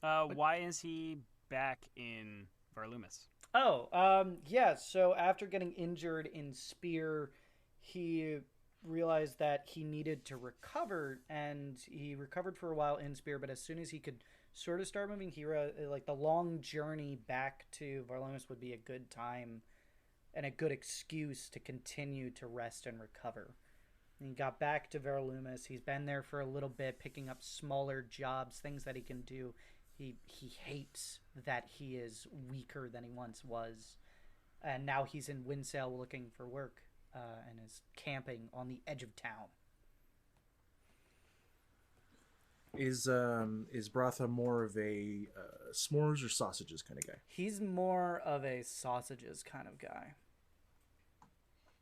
Why is he back in Varlumis? Yeah. So after getting injured in Spear, he realized that he needed to recover, and he recovered for a while in Spear. But as soon as he could sort of start moving, he like the long journey back to Varlumis would be a good time and a good excuse to continue to rest and recover. And he got back to Varlumis. He's been there for a little bit, picking up smaller jobs, things that he can do. He hates that he is weaker than he once was. And now he's in Windsail looking for work and is camping on the edge of town. Is Bratha more of a s'mores or sausages kind of guy? He's more of a sausages kind of guy.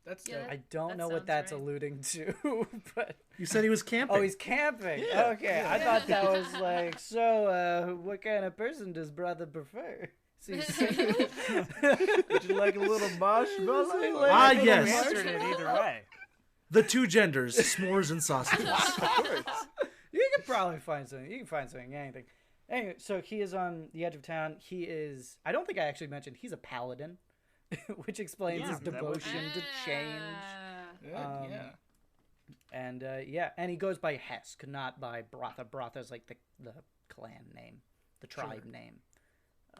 That's Yeah. I don't That know what sounds that's right. alluding to, but... You said he was camping. Oh, he's camping. Yeah. Okay, I thought that was like, so what kind of person does Bratha prefer? Is he single? Would you like a little marshmallow? Ah, You yes. answered it either way. The 2 genders, s'mores and sausages. Of course. You can probably find something. You can find something, anything. Anyway, so he is on the edge of town. He is, I don't think I actually mentioned, he's a paladin, which explains Yeah, his that would- devotion to change. Good, Um, yeah. And and he goes by Hesk, not by Bratha. Bratha's like the clan name, the tribe name.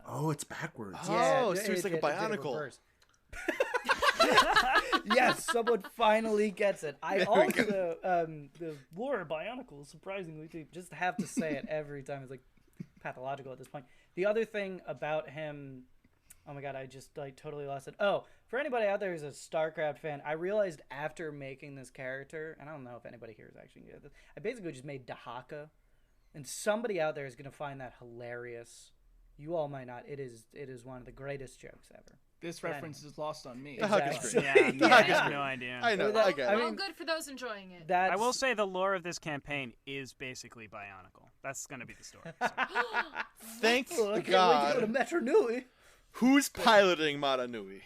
Oh, it's backwards. Oh, so it's like a did it bionicle. reverse. Yes, someone finally gets it. I There we also the lore Bionicle, surprisingly deep. Just have to say it every time. It's like pathological at this point. The other thing about him, oh my god, I just like totally lost it. Oh, for anybody out there who's a StarCraft fan, I realized after making this character, and I don't know if anybody here is actually good at this, I basically just made Dahaka, and somebody out there is going to find that hilarious. You all might not. It is one of the greatest jokes ever. This reference is lost on me. The Hawk is Exactly. great. Yeah, The I Hawk is have great. no idea. I know. Well, I get I it. mean- Well, good for those enjoying it. That's, I will say the lore of this campaign is basically Bionicle. That's going to be the story. So. Thank Oh, I can't wait to go to God. Metro Nui. Who's piloting Mata Nui?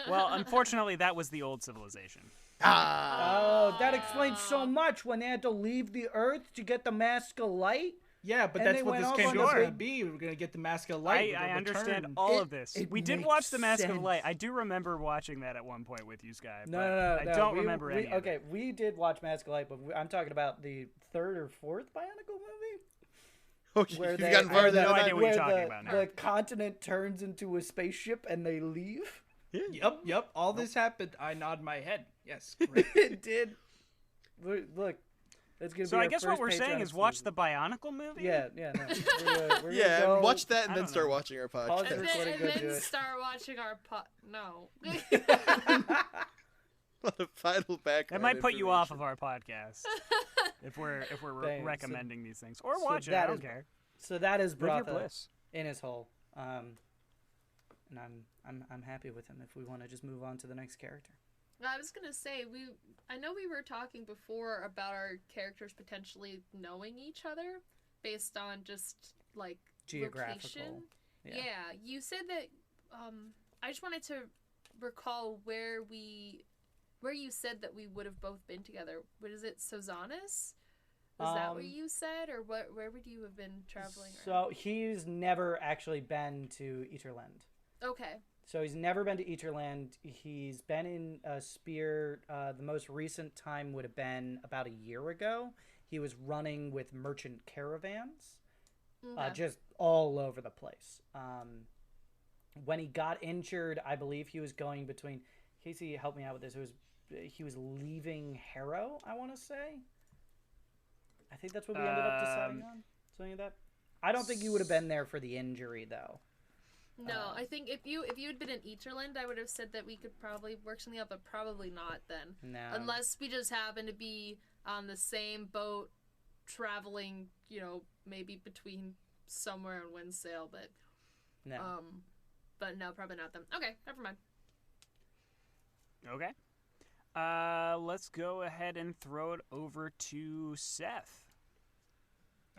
Well, unfortunately, that was the old civilization. Ah. Oh, that explains so much when they had to leave the Earth to get the Mask of Light. Yeah, but And that's they what went this off campaign on is the going to big- be. We're going to get the Mask of Light. I We're understand return. all It- of this. it We did makes watch The Mask of sense. Light. I do remember watching that at one point with you, Sky. No, but no, no. I don't we- remember any of it. Okay, we did watch Mask of Light, but I'm talking about the 3rd or 4th Bionicle movie. Okay, Where you've they, gotten where farther the, than no that. idea what you're where talking the, about now. the continent turns into a spaceship and they leave. Yep. All this happened. I nod my head. Yes, correct. It did. Look, it's gonna So be I our guess what first we're saying Patreon is watch exclusive. the Bionicle movie? Yeah. No. We're Yeah, gonna go, watch that I and then don't start know. watching our Pause podcast. the recording, And go do then it. start watching our No. The final background. That might put you off of information. our podcast if we're Thanks. recommending these things or so watch it. that I don't is- care. So that is Live your Bratha bliss. in his hole, and I'm happy with him. If we want to just move on to the next character. I was gonna say I know we were talking before about our characters potentially knowing each other based on just like Geographical. location. Yeah. Yeah, you said that. I just wanted to recall where you said that we would have both been together. What is it, Sozanis? Is that what Um, you said, or where would you have been traveling? So around? he's never actually been to Eaterland. Okay. So he's never been to Eaterland. He's been in Spear. The most recent time would have been about a year ago. He was running with merchant caravans, Okay. just all over the place. when he got injured, I believe he was going between. Casey, help me out with this. He was leaving Harrow, I want to say. I think that's what we ended up deciding on. Something like that. I don't think you would have been there for the injury, though. No, I think if you had been in Eaterland, I would have said that we could probably work something out, but probably not then. No. Unless we just happen to be on the same boat, traveling, maybe between somewhere and Windsail, but No. But no, probably not them. Okay, never mind. Okay. Let's go ahead and throw it over to Seth.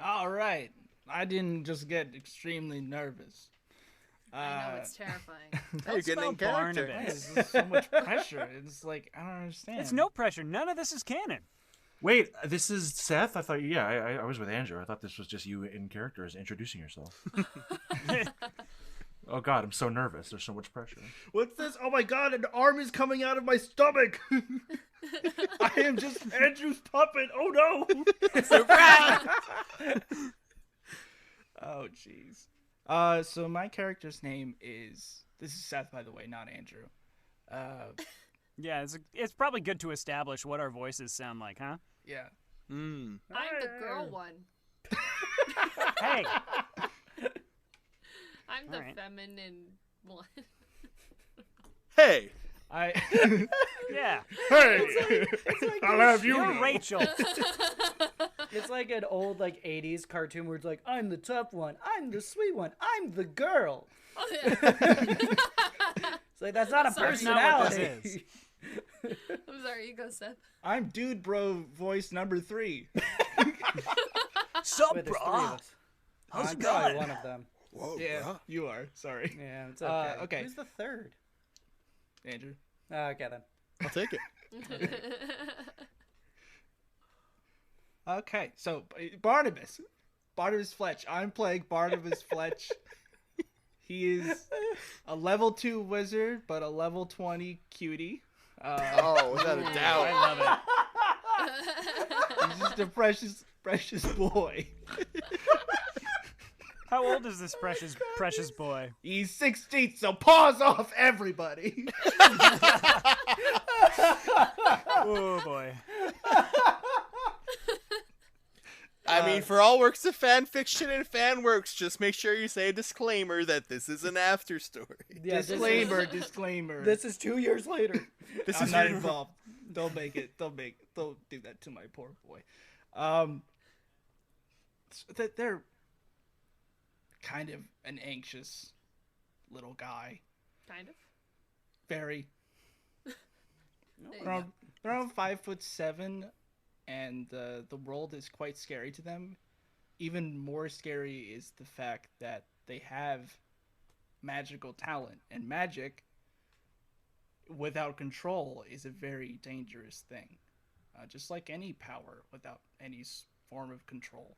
All right. I didn't just get extremely nervous. I know, it's terrifying. You're getting in character. Barnabas. There's so much pressure. It's like, I don't understand. It's no pressure. None of this is canon. Wait, this is Seth? I thought, I was with Andrew. I thought this was just you in character as introducing yourself. Oh, God, I'm so nervous. There's so much pressure. What's this? Oh, my God, an arm is coming out of my stomach. I am just Andrew's puppet. Oh, no. Oh, jeez. So my character's name is... This is Seth, by the way, not Andrew. Yeah, it's probably good to establish what our voices sound like, huh? Yeah. I'm the girl one. Hey! I'm the Alright. feminine one. Hey! Yeah. Hey! I'll have you You're know. Rachel. It's like an old 80s cartoon where it's like, I'm the tough one, I'm the sweet one, I'm the girl. Oh, yeah. It's like, that's not a Sorry. That's not what personality. this is. I'm sorry, you go, Seth. I'm Dude Bro voice number 3. Sup, Wait, there's three of brah? us. How's I'm it probably going? one of them. Whoa, Yeah, bruh. you are. Sorry. Yeah, it's okay. Okay. Who's the third? Andrew. Okay, then. I'll take it. Okay, so Barnabas Fletch. I'm playing Barnabas Fletch. He is a level 2 wizard, but a level 20 cutie. Oh, without a I doubt. love it. He's just a precious boy. How old is this precious boy? He's 16, so pause off, everybody. Oh boy. I mean, for all works of fan fiction and fan works, just make sure you say a disclaimer that this is an after story. Yeah, Disclaimer. This is 2 years later. This I'm is not your- involved. Don't do that to my poor boy. They're kind of an anxious little guy. Kind of. Very. They're around 5'7", and the world is quite scary to them. Even more scary is the fact that they have magical talent, and magic without control is a very dangerous thing. Just like any power without any form of control.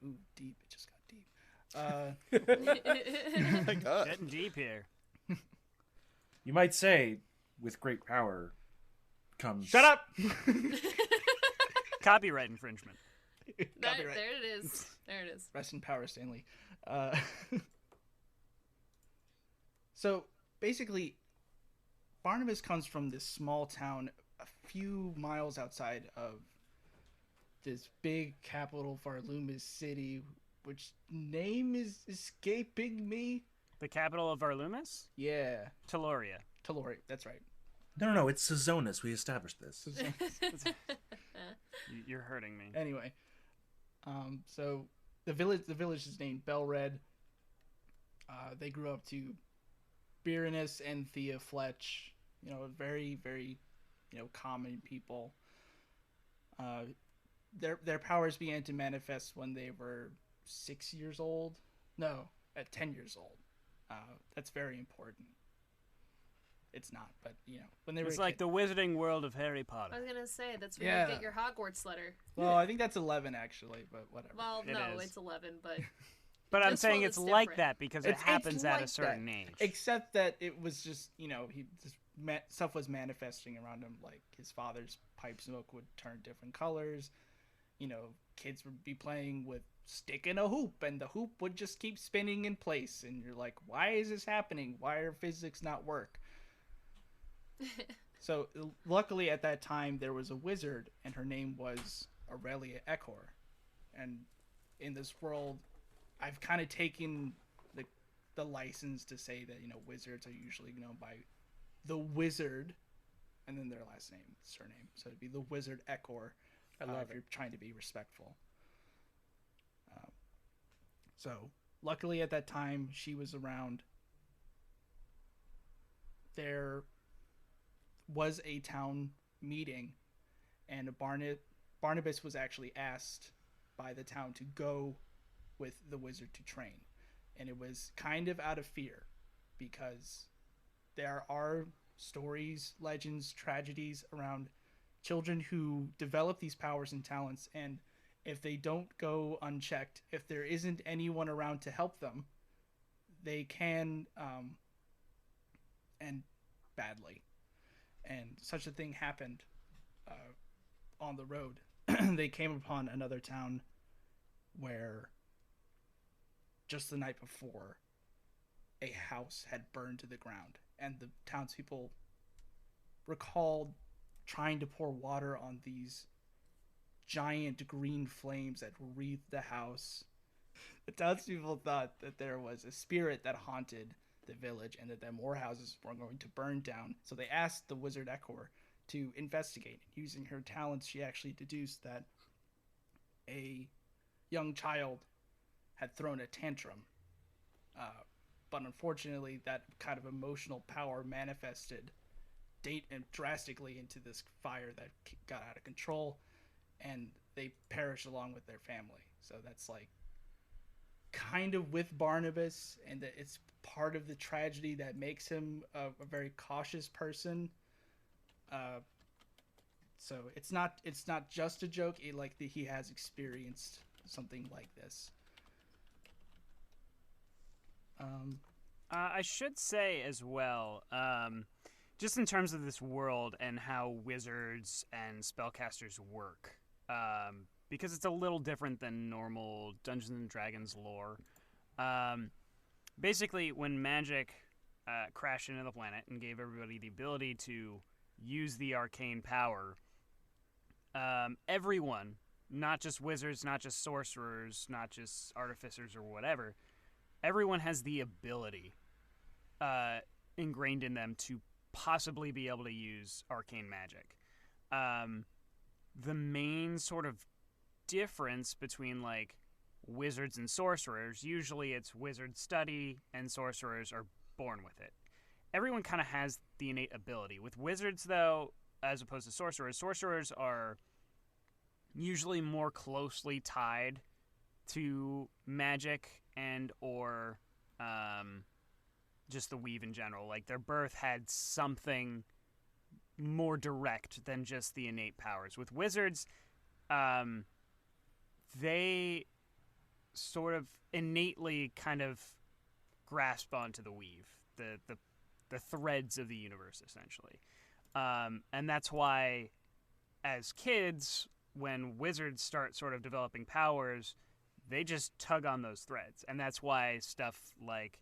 Ooh, deep. It just got deep. Oh my God. Getting deep here. You might say, with great power comes... Shut up! Copyright infringement. Copyright. There it is. There it is. Rest in power, Stanley. So, basically, Barnabas comes from this small town a few miles outside of this big capital Varlumis city, which name is escaping me. The capital of Varlumis? Yeah, Teloria. Telori. That's right. No, it's Cezonis. We established this. You're hurting me. Anyway, so the village is named Belred. They grew up to Birinus and Thea Fletch. Very, very, common people. Their powers began to manifest when they were 6 years old. No, at 10 years old. That's very important. It's not, but when they were. It's like the wizarding world of Harry I Potter. was gonna say that's when Yeah. you get your Hogwarts letter. Well, I think that's 11 actually, but whatever. Well, It no, is. it's 11, but But I'm This saying one it's is like different. that because It's it happens at a like certain that. age. Except that it was just, stuff was manifesting around him. Like his father's pipe smoke would turn different colors. kids would be playing with stick in a hoop, and the hoop would just keep spinning in place, and you're like, why is this happening? Why are physics not work? So luckily at that time there was a wizard, and her name was Aurelia Echor. And in this world, I've kind of taken the license to say that, wizards are usually known by the wizard and then their last name, surname. So it'd be the wizard Echor. I love if you're trying to be respectful. So luckily at that time she was around. There was a town meeting, and Barnabus was actually asked by the town to go with the wizard to train. And it was kind of out of fear, because there are stories, legends, tragedies around children who develop these powers and talents, and if they don't go unchecked, if there isn't anyone around to help them, they can end badly. And such a thing happened on the road. They came upon another town where just the night before a house had burned to the ground, and the townspeople recalled trying to pour water on these giant green flames that wreathed the house. The townspeople thought that there was a spirit that haunted the village, and that more houses were going to burn down. So they asked the wizard Echor to investigate. Using her talents, she actually deduced that a young child had thrown a tantrum. But unfortunately, that kind of emotional power manifested drastically into this fire that got out of control, and they perished along with their family. So that's like kind of with Barnabus, and that it's part of the tragedy that makes him a very cautious person. So it's not just a joke. He has experienced something like this. I should say as well, just in terms of this world and how wizards and spellcasters work, because it's a little different than normal Dungeons and Dragons lore. Basically, when magic crashed into the planet and gave everybody the ability to use the arcane power, everyone, not just wizards, not just sorcerers, not just artificers or whatever, everyone has the ability ingrained in them to possibly be able to use arcane magic. The main sort of difference between wizards and sorcerers, usually it's wizards study and sorcerers are born with it. Everyone kind of has the innate ability. With wizards, though, as opposed to sorcerers are usually more closely tied to magic and or just the weave in general. Like, their birth had something more direct than just the innate powers. With wizards, they sort of innately kind of grasp onto the weave, the threads of the universe, essentially. And that's why, as kids, when wizards start sort of developing powers, they just tug on those threads. And that's why stuff like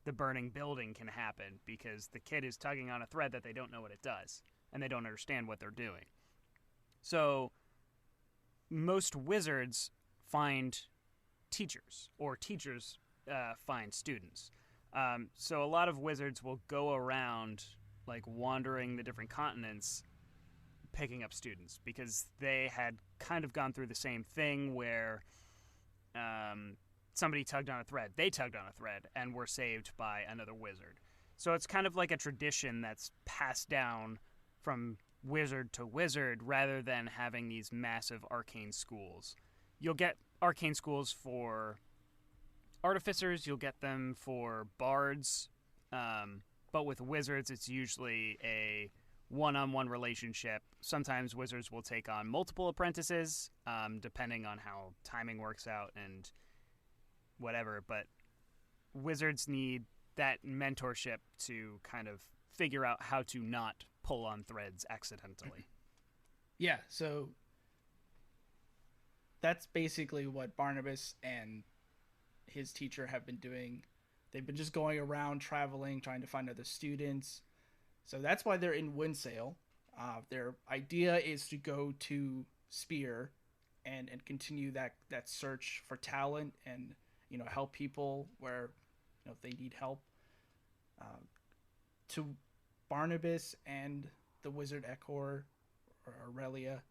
the burning building can happen, because the kid is tugging on a thread that they don't know what it does, and they don't understand what they're doing. So most wizards find teachers, or teachers find students. So a lot of wizards will go around, wandering the different continents, picking up students, because they had kind of gone through the same thing where somebody tugged on a thread. They tugged on a thread and were saved by another wizard. So it's kind of like a tradition that's passed down from wizard to wizard, rather than having these massive arcane schools. You'll get arcane schools for artificers, you'll get them for bards, but with wizards it's usually a one-on-one relationship. Sometimes wizards will take on multiple apprentices, depending on how timing works out and whatever, but wizards need that mentorship to kind of figure out how to not pull on threads accidentally. Yeah, so that's basically what Barnabus and his teacher have been doing. They've been just going around traveling, trying to find other students. So that's why they're in Windsail. Their idea is to go to Spear and continue that search for talent and, help people where, they need help. To Barnabus and the wizard Echor or Aurelia,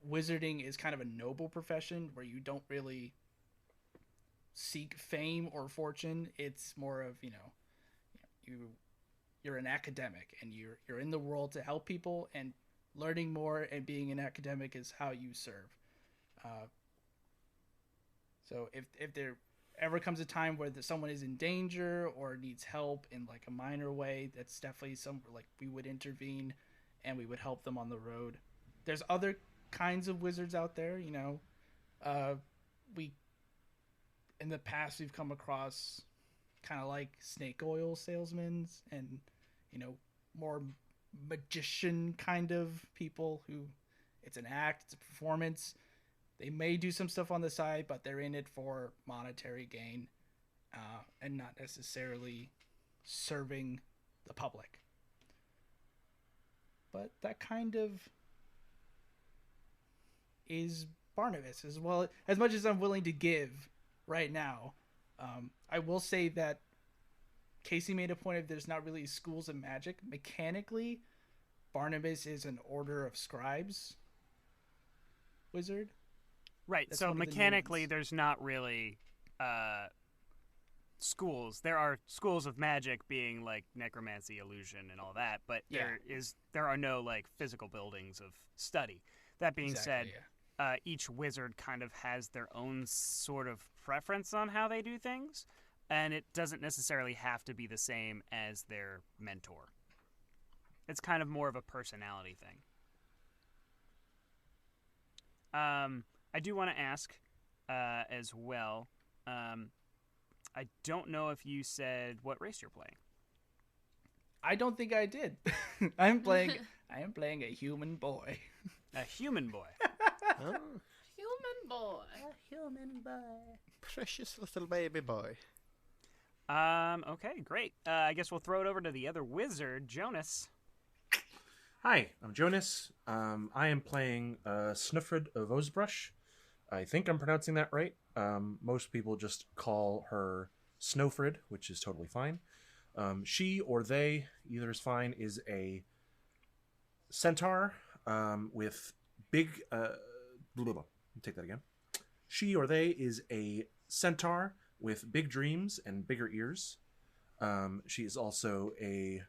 wizarding is kind of a noble profession where you don't really seek fame or fortune. It's more of, you're an academic and you're in the world to help people, and learning more and being an academic is how you serve. So if there ever comes a time where someone is in danger or needs help in like a minor way, that's definitely we would intervene and we would help them on the road. There's other kinds of wizards out there, we in the past we've come across kind of like snake oil salesmen and more magician kind of people who it's an act, it's a performance. They may do some stuff on the side, but they're in it for monetary gain and not necessarily serving the public. But that kind of is Barnabus as well. As much as I'm willing to give right now, I will say that Casey made a point of there's not really schools of magic. Mechanically, Barnabus is an order of scribes wizard. Right. That's So mechanically, there's not really schools. There are schools of magic, being like necromancy, illusion, and all that. But there are no like physical buildings of study. That being said, each wizard kind of has their own sort of preference on how they do things, and it doesn't necessarily have to be the same as their mentor. It's kind of more of a personality thing. I do want to ask as well. I don't know if you said what race you're playing. I don't think I did. I am playing a human boy. A human boy. Oh, Human boy. A human boy. precious little baby boy. Okay, great. I guess we'll throw it over to the other wizard, Jonas. Hi, I'm Jonas. I am playing Snøfrid of Åsbrush. I think I'm pronouncing that right. Most people just call her Snøfrid, which is totally fine. She or they, either is fine, is a centaur with big... Take that again. She or they is a centaur with big dreams and bigger ears. She is also a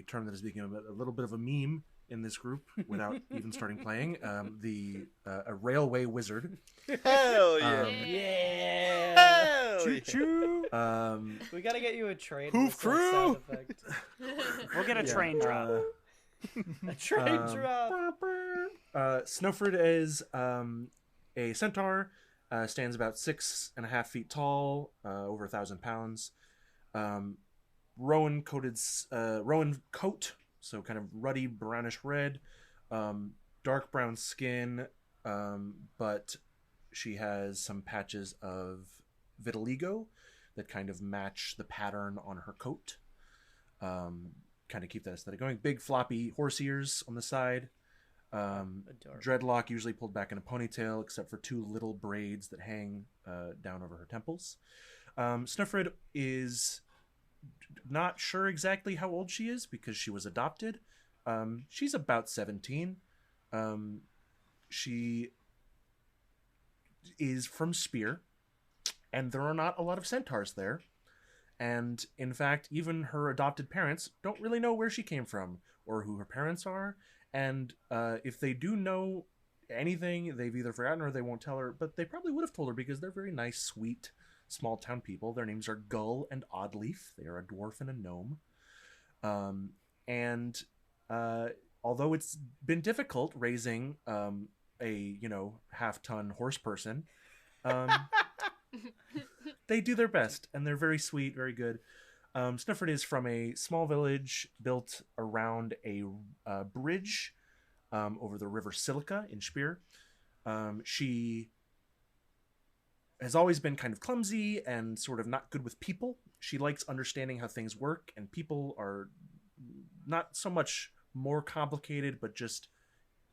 term that has become a little bit of a meme in this group without even starting playing. A railway wizard. Hell yeah! Yeah. Hell Choo-choo! We gotta get you a train. Hoof whistle crew! sound effect. We'll get a train drop. A train drop. Snøfrid is a centaur, stands about 6.5 feet tall, over 1,000 pounds. Rowan coat, so kind of ruddy brownish red, dark brown skin, but she has some patches of vitiligo that kind of match the pattern on her coat. Kind of keep that aesthetic going. Big floppy horse ears on the side. Dreadlock usually pulled back in a ponytail, except for 2 little braids that hang down over her temples. Snøfrid is not sure exactly how old she is because she was adopted. She's about 17. She is from Spear, and there are not a lot of centaurs there. And in fact, even her adopted parents don't really know where she came from or who her parents are. And if they do know anything, they've either forgotten or they won't tell her, but they probably would have told her because they're very nice, sweet, small town people. Their names are Gull and Oddleaf. They are a dwarf and a gnome. Although it's been difficult raising a half-ton horse person, they do their best, and they're very sweet, very good. Snøfrid is from a small village built around a bridge over the river Silica in Spear. She has always been kind of clumsy and sort of not good with people. She likes understanding how things work, and people are not so much more complicated, but just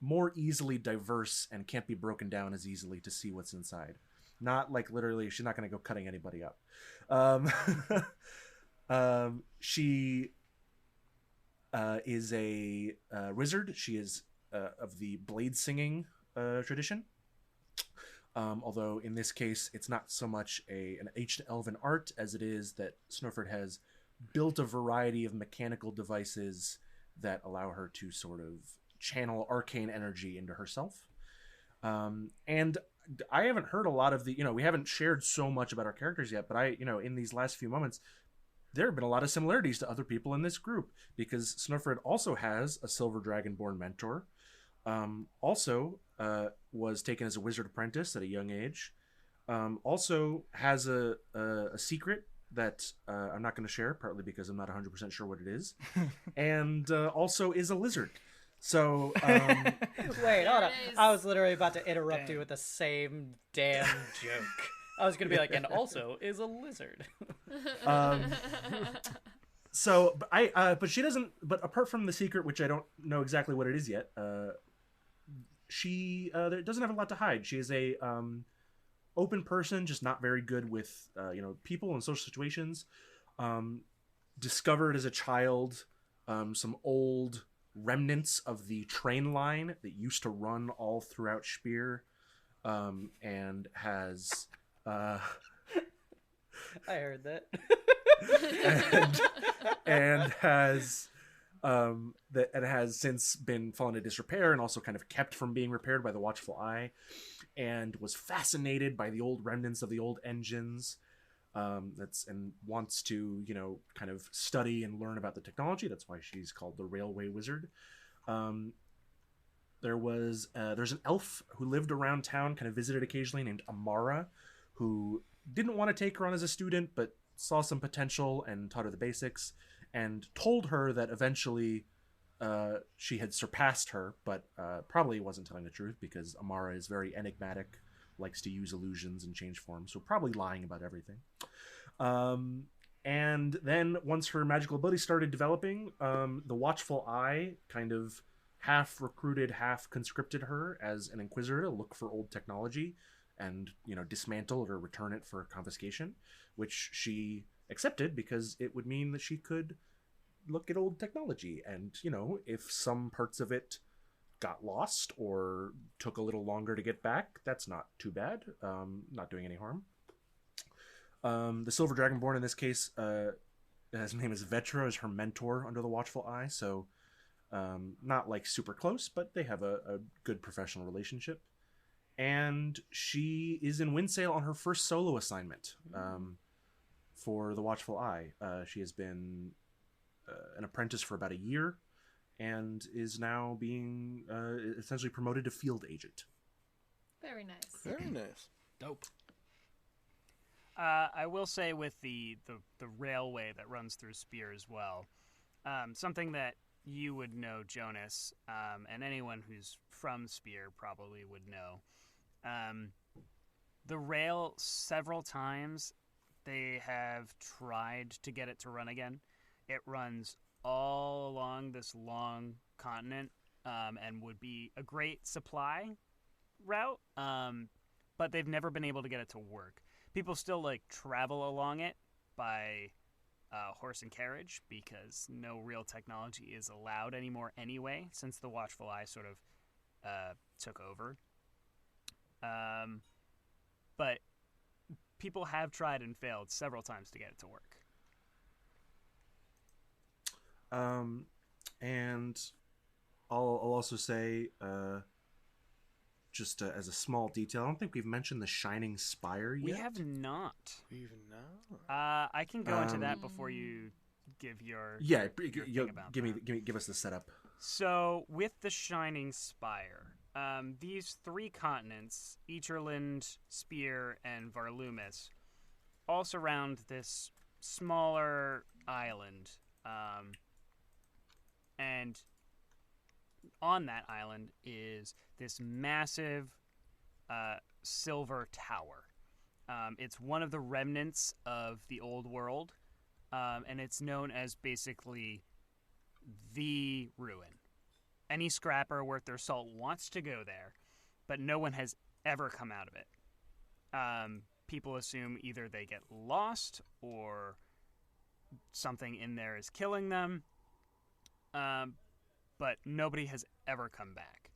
more easily diverse and can't be broken down as easily to see what's inside. Not like literally, she's not going to go cutting anybody up. She is a wizard. She is of the blade singing tradition. Although in this case, it's not so much an ancient elven art as it is that Snøfrid has built a variety of mechanical devices that allow her to sort of channel arcane energy into herself. And I haven't heard a lot of we haven't shared so much about our characters yet, but in these last few moments, there have been a lot of similarities to other people in this group, because Snøfrid also has a silver dragonborn mentor, also was taken as a wizard apprentice at a young age, also has a secret that I'm not going to share, partly because I'm not 100% sure what it is, and also is a lizard. So wait, hold on. I was literally about to interrupt you with the same damn joke. I was gonna be like, and also is a lizard. But she doesn't. But apart from the secret, which I don't know exactly what it is yet, she doesn't have a lot to hide. She is a open person, just not very good with people and social situations. Discovered as a child some old remnants of the train line that used to run all throughout Spear, and has I heard that. and has since been fallen into disrepair and also kind of kept from being repaired by the Watchful Eye, and was fascinated by the old remnants of the old engines, and wants to kind of study and learn about the technology. That's why she's called the Railway Wizard. There's an elf who lived around town, kind of visited occasionally, named Amara, who didn't want to take her on as a student, but saw some potential and taught her the basics, and told her that eventually she had surpassed her, but probably wasn't telling the truth, because Amara is very enigmatic, likes to use illusions and change forms, so probably lying about everything. And then once her magical ability started developing, the Watchful Eye kind of half recruited, half conscripted her as an inquisitor to look for old technology and dismantle it or return it for confiscation, which she accepted because it would mean that she could look at old technology, and if some parts of it got lost or took a little longer to get back, that's not too bad. Not doing any harm. The Silver Dragonborn in this case, his name is Vetra, is her mentor under the Watchful Eye, so not like super close, but they have a good professional relationship. And she is in Windsail on her first solo assignment for the Watchful Eye. She has been an apprentice for about a year and is now being essentially promoted to field agent. Very nice. Very nice. Dope. I will say with the railway that runs through Spear as well, something that you would know, Jonas, and anyone who's from Spear probably would know. The rail, several times they have tried to get it to run again. It runs all along this long continent, and would be a great supply route, but they've never been able to get it to work. People still travel along it by horse and carriage, because no real technology is allowed anymore anyway, since the Watchful Eye sort of took over. But people have tried and failed several times to get it to work. And I'll also say, just as a small detail, I don't think we've mentioned the Shining Spire yet. We have not. We've not. I can go into that before you give your thing about give us the setup. So with the Shining Spire, these three continents, Eaterland, Spear, and Varlumis, all surround this smaller island, and on that island is this massive silver tower. It's one of the remnants of the old world, and it's known as basically the ruin. Any scrapper worth their salt wants to go there, but no one has ever come out of it. People assume either they get lost or something in there is killing them, but nobody has ever come back.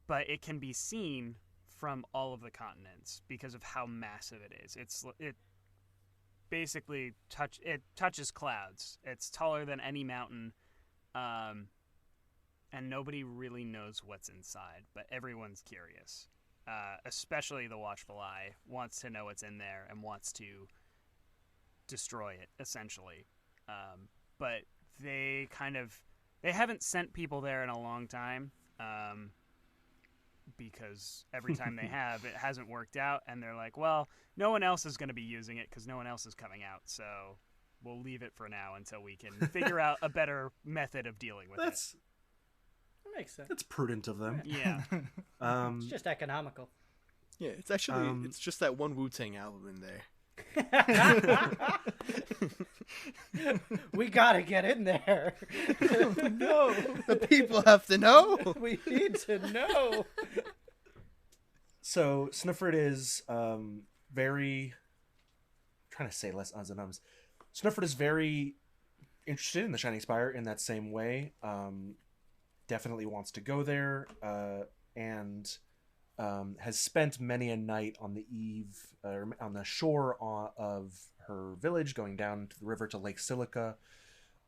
But it can be seen from all of the continents because of how massive it is. It basically touches clouds. It's taller than any mountain, and nobody really knows what's inside, but everyone's curious. Especially the Watchful Eye wants to know what's in there and wants to destroy it, essentially. But they haven't sent people there in a long time, because every time they have, it hasn't worked out, and they're like, well, no one else is going to be using it because no one else is coming out, so we'll leave it for now until we can figure out a better method of dealing with it. That makes sense. That's prudent of them. Yeah. It's just economical. Yeah, it's actually it's just that one Wu-Tang album in there. We gotta get in there. No, the people have to know. We need to know. So Snøfrid is very trying to say less odds and ends. Snøfrid is very interested in the Shining Spire in that same way. Definitely wants to go there, and has spent many a night on the on the shore of her village, going down to the river to Lake Silica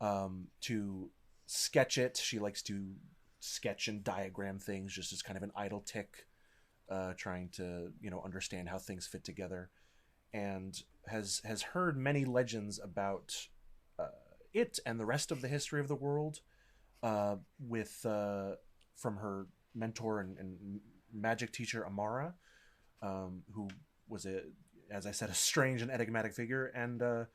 to sketch it. She likes to sketch and diagram things just as kind of an idle tick, trying to understand how things fit together, and has heard many legends about it and the rest of the history of the world, from her mentor and magic teacher Amara, who was as I said, a strange and enigmatic figure, and the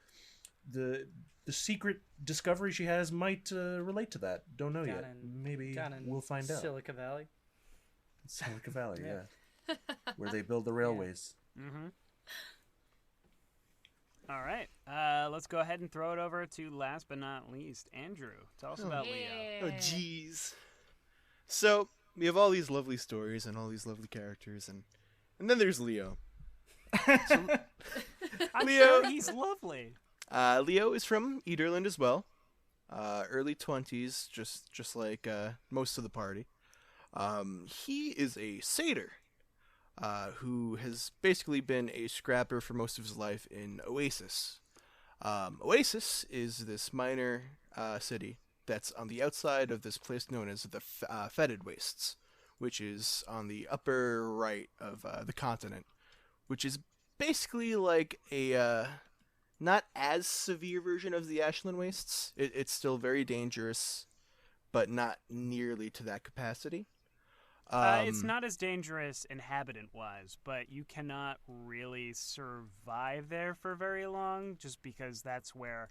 secret discovery she has might relate to that. Don't know yet. Maybe we'll find out. Silica Valley. Silica Valley, yeah. Where they build the railways. Yeah. Mm-hmm. All right. Let's go ahead and throw it over to last but not least, Andrew. Tell us about Leo. Oh, jeez. So we have all these lovely stories and all these lovely characters, and then there's Leo. I'm sure he's lovely. Leo is from Ederland as well. Early 20s, just like most of the party. He is a satyr, who has basically been a scrapper for most of his life in Oasis. Oasis is this minor city that's on the outside of this place known as the Fetid Wastes, which is on the upper right of the continent, which is basically like a not as severe version of the Ashland Wastes. It's still very dangerous, but not nearly to that capacity. It's not as dangerous inhabitant-wise, but you cannot really survive there for very long, just because that's where,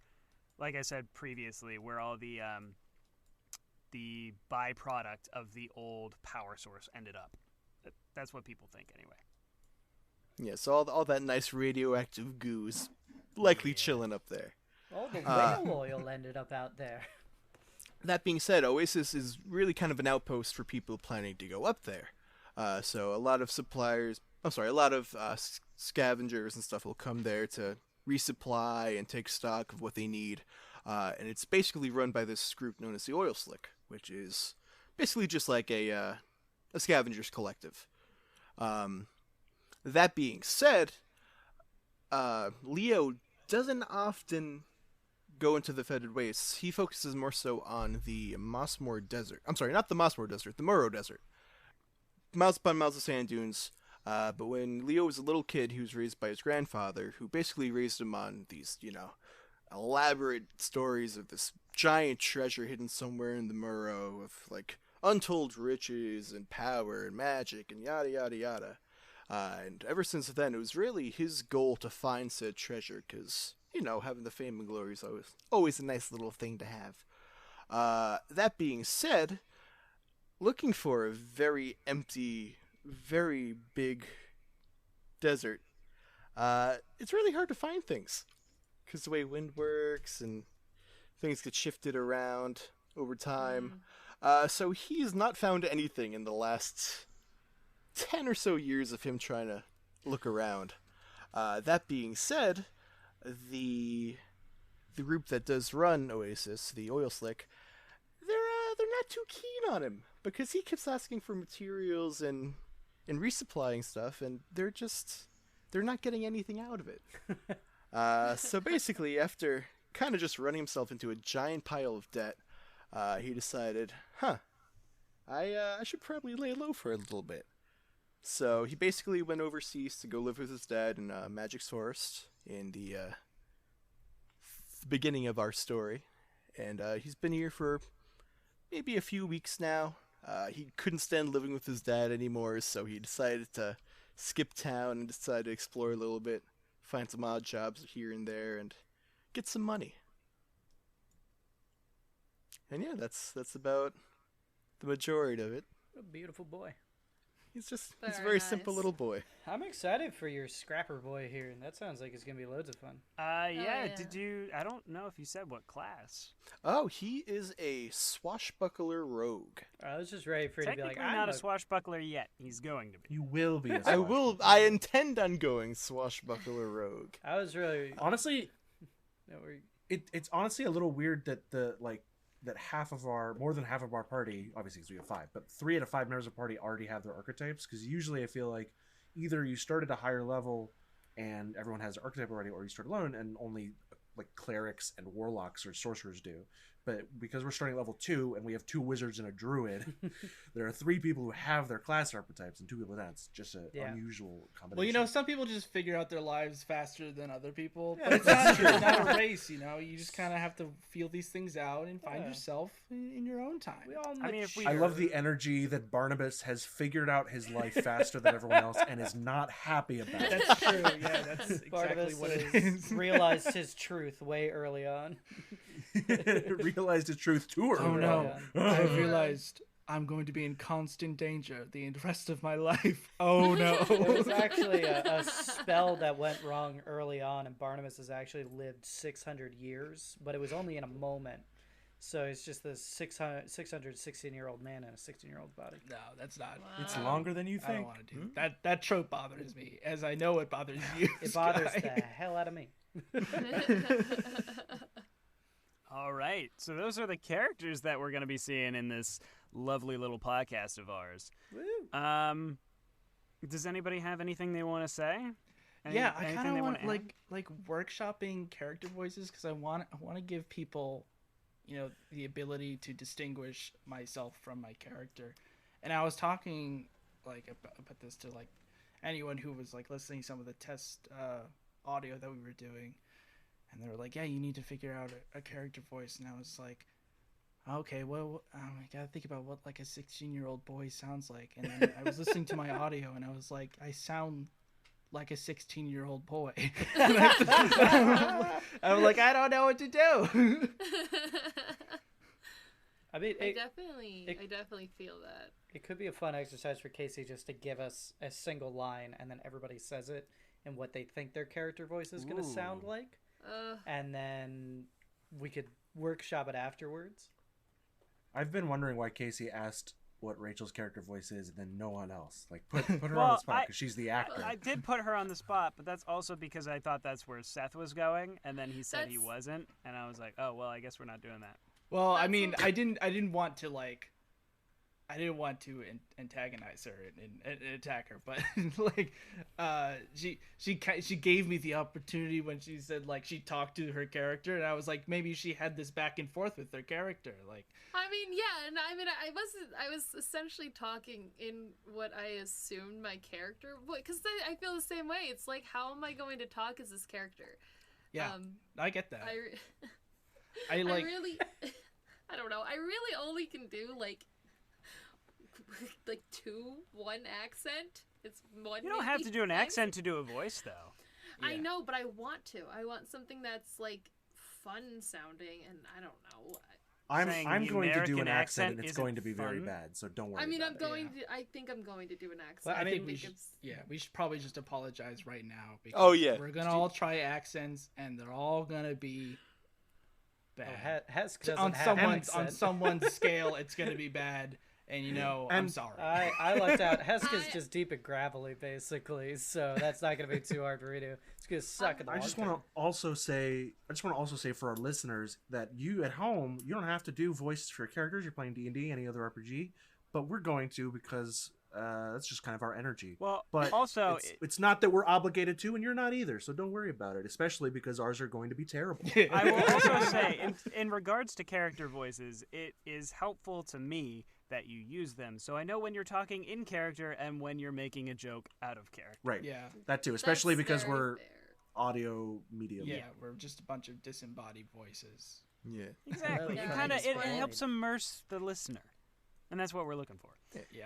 like I said previously, where all the byproduct of the old power source ended up. That's what people think, anyway. Yeah, so all that nice radioactive goo is likely chilling up there. All the whale oil ended up out there. That being said, Oasis is really kind of an outpost for people planning to go up there. So a lot of scavengers and stuff will come there to resupply and take stock of what they need. And it's basically run by this group known as the Oil Slick, which is basically just like a scavengers collective. That being said, Leo doesn't often go into the Fetid Wastes. He focuses more so on the Mossmoor Desert. I'm sorry, not the Mossmoor Desert, the Murrow Desert. Miles upon miles of sand dunes. But when Leo was a little kid, he was raised by his grandfather, who basically raised him on these, elaborate stories of this giant treasure hidden somewhere in the Murrow, of like untold riches and power and magic and yada yada yada. And ever since then, it was really his goal to find said treasure, because, having the fame and glory is always a nice little thing to have. That being said, looking for a very empty very big desert, it's really hard to find things because the way wind works and things get shifted around over time. So he's not found anything in the last 10 or so years of him trying to look around. That being said, the group that does run Oasis, the Oil Slick, they're not too keen on him because he keeps asking for materials and resupplying stuff, and they're not getting anything out of it. So basically, after kind of just running himself into a giant pile of debt, he decided, I should probably lay low for a little bit. So he basically went overseas to go live with his dad in Magic's Forest in the beginning of our story. And he's been here for maybe a few weeks now. He couldn't stand living with his dad anymore, so he decided to skip town and decide to explore a little bit, find some odd jobs here and there, and get some money. And yeah, that's about the majority of it. What a beautiful boy. He's a Very very nice. simple little boy. I'm excited for your scrapper boy here. That sounds like it's going to be loads of fun. Yeah, yeah. did you... I don't know if you said what class. Oh, he is a swashbuckler rogue. I was just ready for you to be Technically like, not a swashbuckler yet. He's going to be. You will be. I intend on going swashbuckler rogue. I was really... Honestly, No, it's honestly a little weird that that more than half of our party, obviously because we have 5, but 3 out of 5 members of the party already have their archetypes, because usually I feel like either you start at a higher level and everyone has their archetype already, or you start alone and only like clerics and warlocks or sorcerers do. But because we're starting at level 2 and we have 2 wizards and a druid, there are 3 people who have their class archetypes and 2 people don't. It's just an unusual combination. Well, you know, some people just figure out their lives faster than other people. Yeah, But it's not true. It's not a race, you know. You just kind of have to feel these things out and find Yeah. yourself in your own time. We all I mean, if we- I love the energy that Barnabus has figured out his life faster than everyone else and is not happy about it. That's true. Yeah, that's exactly Barnabas what it has is. realized his truth way early on. Realized his truth too early. Oh no! Yeah. I realized I'm going to be in constant danger the rest of my life. Oh no! It was actually a spell that went wrong early on, and Barnabas has actually lived 600 years, but it was only in a moment. So it's just this 616-year-old man in a 16-year-old body. No, that's not. It's longer than you I don't think. want to do that. Trope bothers me, as I know it bothers you. It bothers Sky. the hell out of me. All right. So those are the characters that we're going to be seeing in this lovely little podcast of ours. Woo. Does anybody have anything they want to say? Yeah, I Anything kind they of wanna want add? like workshopping character voices, because I want to give people, you know, the ability to distinguish myself from my character. And I was talking like about this to like anyone who was like listening to some of the test audio that we were doing, and they were like, yeah, you need to figure out a character voice. And I was like, okay, well, I gotta think about what like a 16-year-old boy sounds like. And then I was listening to my audio, and I was like, I sound like a 16-year-old boy. I'm like, I don't know what to do. I mean, I definitely feel that. it could be a fun exercise for Casey just to give us a single line, and then everybody says it and what they think their character voice is going to sound like. And then we could workshop it afterwards. I've been wondering why Casey asked what Rachel's character voice is and then no one else. Like, put her on the Well, spot because she's the actor. I did put her on the spot, but that's also because I thought that's where Seth was going, and then he said he That's- wasn't, and I was like, oh, well, I guess we're not doing that. Well, I That's mean, what- I didn't want to like, I didn't want to antagonize her and attack her, but like, she gave me the opportunity when she said like she talked to her character, and I was like, maybe she had this back and forth with her character, like. I mean, yeah, and I mean, I was essentially talking in what I assumed my character would, because I feel the same way. It's like, how am I going to talk as this character? Yeah, I get that. I I like. really, I don't know. I really only can do like 1 accent. It's one. You don't have to do an accent to do a voice, though. I Yeah. know, but I want to. I want something that's like fun sounding, and I don't know. saying I'm the going to do American an accent, and it's isn't going to be very fun? bad. So don't worry. I mean, about it. I think I'm going to do an accent. Well, I think we think should. it's- Yeah, we should probably just apologize right now. Because Oh, yeah. we're gonna all try accents, and they're all gonna be bad. Hesk doesn't on have an someone's accent. scale, it's gonna be bad. And I'm And sorry. I lucked out. Hesk is just deep and gravelly, basically, so that's not going to be too hard for you to. It's going to suck in the I long just term. want to also say for our listeners that you at home, you don't have to do voices for your characters. You're playing D&D, any other RPG, but we're going to because that's just kind of our energy. Well, But also, it's not that we're obligated to, and you're not either. So don't worry about it, especially because ours are going to be terrible. I will also say, in regards to character voices, it is helpful to me that you use them, so I know when you're talking in character and when you're making a joke out of character. Right. Yeah. That too, especially That's because very we're fair. audio medium. Yeah, we're just a bunch of disembodied voices. Yeah. Exactly. Yeah, You kind of it explain. helps immerse the listener, and that's what we're looking for. Yeah.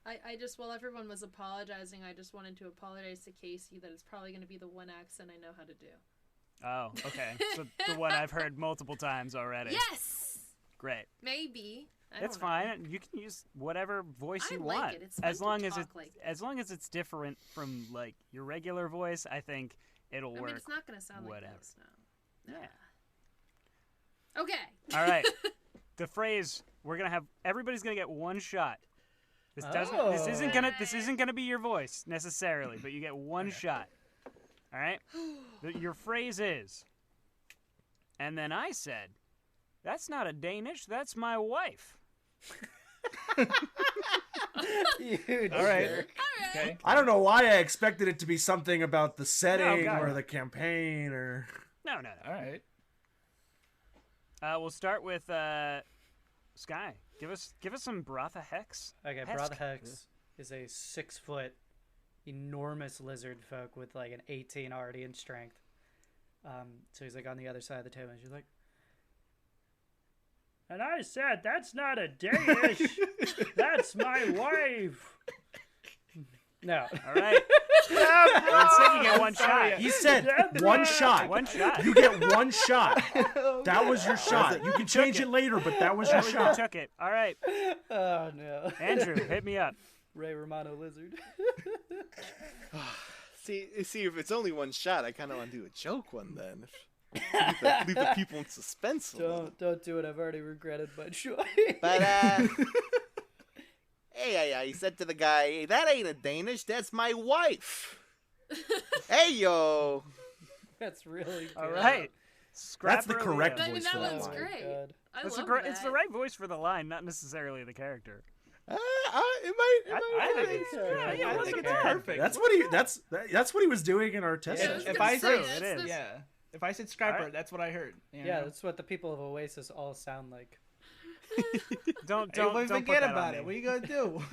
I just, while everyone was apologizing, I just wanted to apologize to Casey that it's probably going to be the one accent I know how to do. Oh, okay. So the one I've heard multiple times already. Yes! Great. Maybe. I It's don't know. fine. You can use whatever voice I you like want, it. It's fun as to long as talk it like as long as it's different from like your regular voice. I think it'll I work. mean, it's not going to sound whatever. like this now. Yeah. Okay. All right. The phrase everybody's gonna get one shot. This isn't gonna be your voice necessarily, but you get one shot. All right. Your phrase is, and then I said, "That's not a Danish. That's my wife." You All right. jerk. Okay. I don't know why I expected it to be something about the setting God. or the campaign or. No. All right. We'll start with Sky. Give us some Bratha Hex. Okay, Hesk. Brother Hex is a 6-foot, enormous lizard folk with like an 18 already in strength. So he's like on the other side of the table, and she's like, "And I said that's not a Danish. That's my wife." No. All right. Instead, you get one shot. He said one shot. One shot. You get one shot. That was your shot. You can change it later, but that was your You shot. took it. All right. Oh no. Andrew, hit me up. Ray Romano lizard. See, if it's only one shot, I kind of want to do a joke one then. Leave the people in suspense a little. Don't do it. I've already regretted my choice. But hey, I said to the guy, "Hey, that ain't a Danish. That's my wife." Hey, yo. That's really good. All right. That's the Scrapper correct Leo. I mean, voice that for that one's line. great. God. I It's love it's the that. right voice for the line, not necessarily the character. I think it's good. I think it's perfect. That's what he was doing in our test. Yeah, I was If gonna I say, said that's the- yeah, if I said Scrapper, Alright. that's what I heard. You Yeah, know? that's what the people of Oasis all sound like. Don't Everybody put forget that about on it. me. What are you gonna do?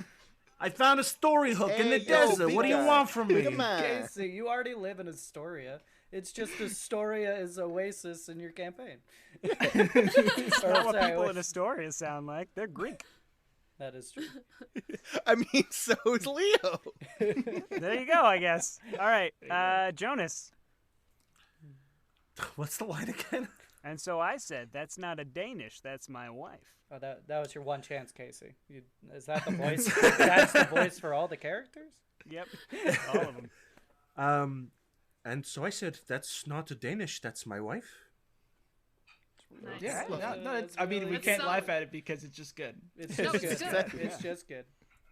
I found a story hook in the Hey, yo, desert. big What do you guy. want from me? Come on. Casey, you already live in Astoria. It's just Astoria is Oasis in your campaign. That's Or, not what sorry, people in Oasis. Astoria sound like. They're Greek. That is true. I mean, so is Leo. There you go, I guess. All right. Jonas. What's the line again? And so I said, "That's not a Danish. That's my wife." Oh, that was your one chance, Casey. Is that the voice? That's the voice for all the characters? Yep. All of them. And so I said, "That's not a Danish. That's my wife." Nice. Yeah, Yeah, no, it's I mean, we really- can't It's laugh solid. at it because it's just good. It's No, just it's good. good. It's just good.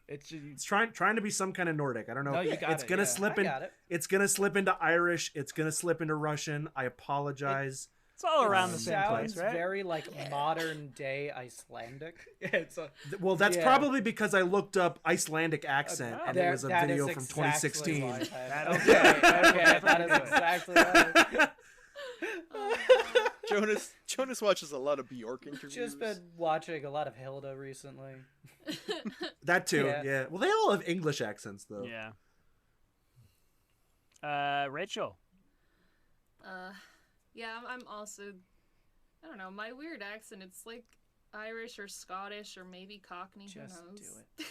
It's just, It's trying to be some kind of Nordic. I don't know. No, you got it's it, gonna yeah. slip I in. got it. It's gonna slip into Irish. It's gonna slip into Russian. I apologize. It's all around the It same sounds place, right? very like modern day Icelandic. yeah, it's a, Well, that's Yeah. probably because I looked up Icelandic accent and it There- was a that video is from exactly 2016. why I- That'll Okay, do it. That'll okay, that definitely is do it. exactly right. Jonas watches a lot of Bjork interviews. Just been watching a lot of Hilda recently. That too. Yeah. Yeah. Well, they all have English accents though. Yeah. Rachel. Yeah, I'm also, I don't know, my weird accent, it's like Irish or Scottish or maybe Cockney, Just who knows? do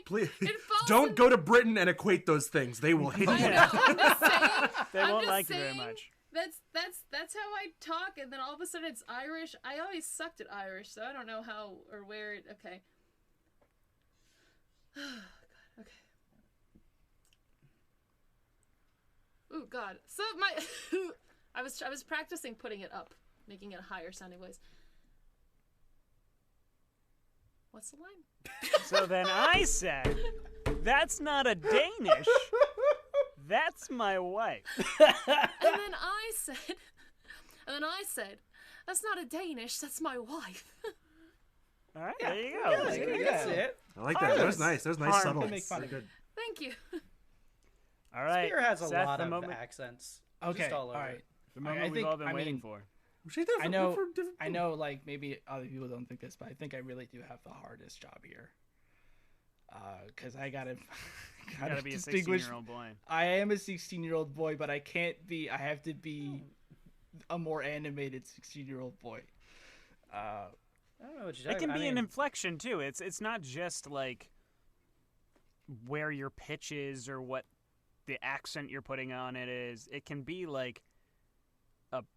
Please It falls don't in- go to Britain and equate those things. They will hit I you. know, I'm just saying. They I'm won't just like you very saying much. That's how I talk, and then all of a sudden it's Irish. I always sucked at Irish, so I don't know how or where it. Okay. God, okay. Ooh, God. So my, I was practicing putting it up, making it a higher sounding voice. What's the line? So then I said, "That's not a Danish. That's my wife." And then I said, "That's not a Danish. That's my wife." All right, there you go. That's it. I like that. That was nice. That was nice, subtle. Make fun of Good. Thank you. All right. Spear has a Seth, lot the of moment, accents. Okay, Just all all over. right. the moment I we've all been think- I waiting mean- for. I know, like, maybe other people don't think this, but I think I really do have the hardest job here. Because I gotta be a distinguish. 16-year-old boy. I am a 16-year-old boy, but I have to be a more animated 16-year-old boy. I don't know what you're It talking can about. be an inflection too. It's not just like where your pitch is or what the accent you're putting on it is. It can be like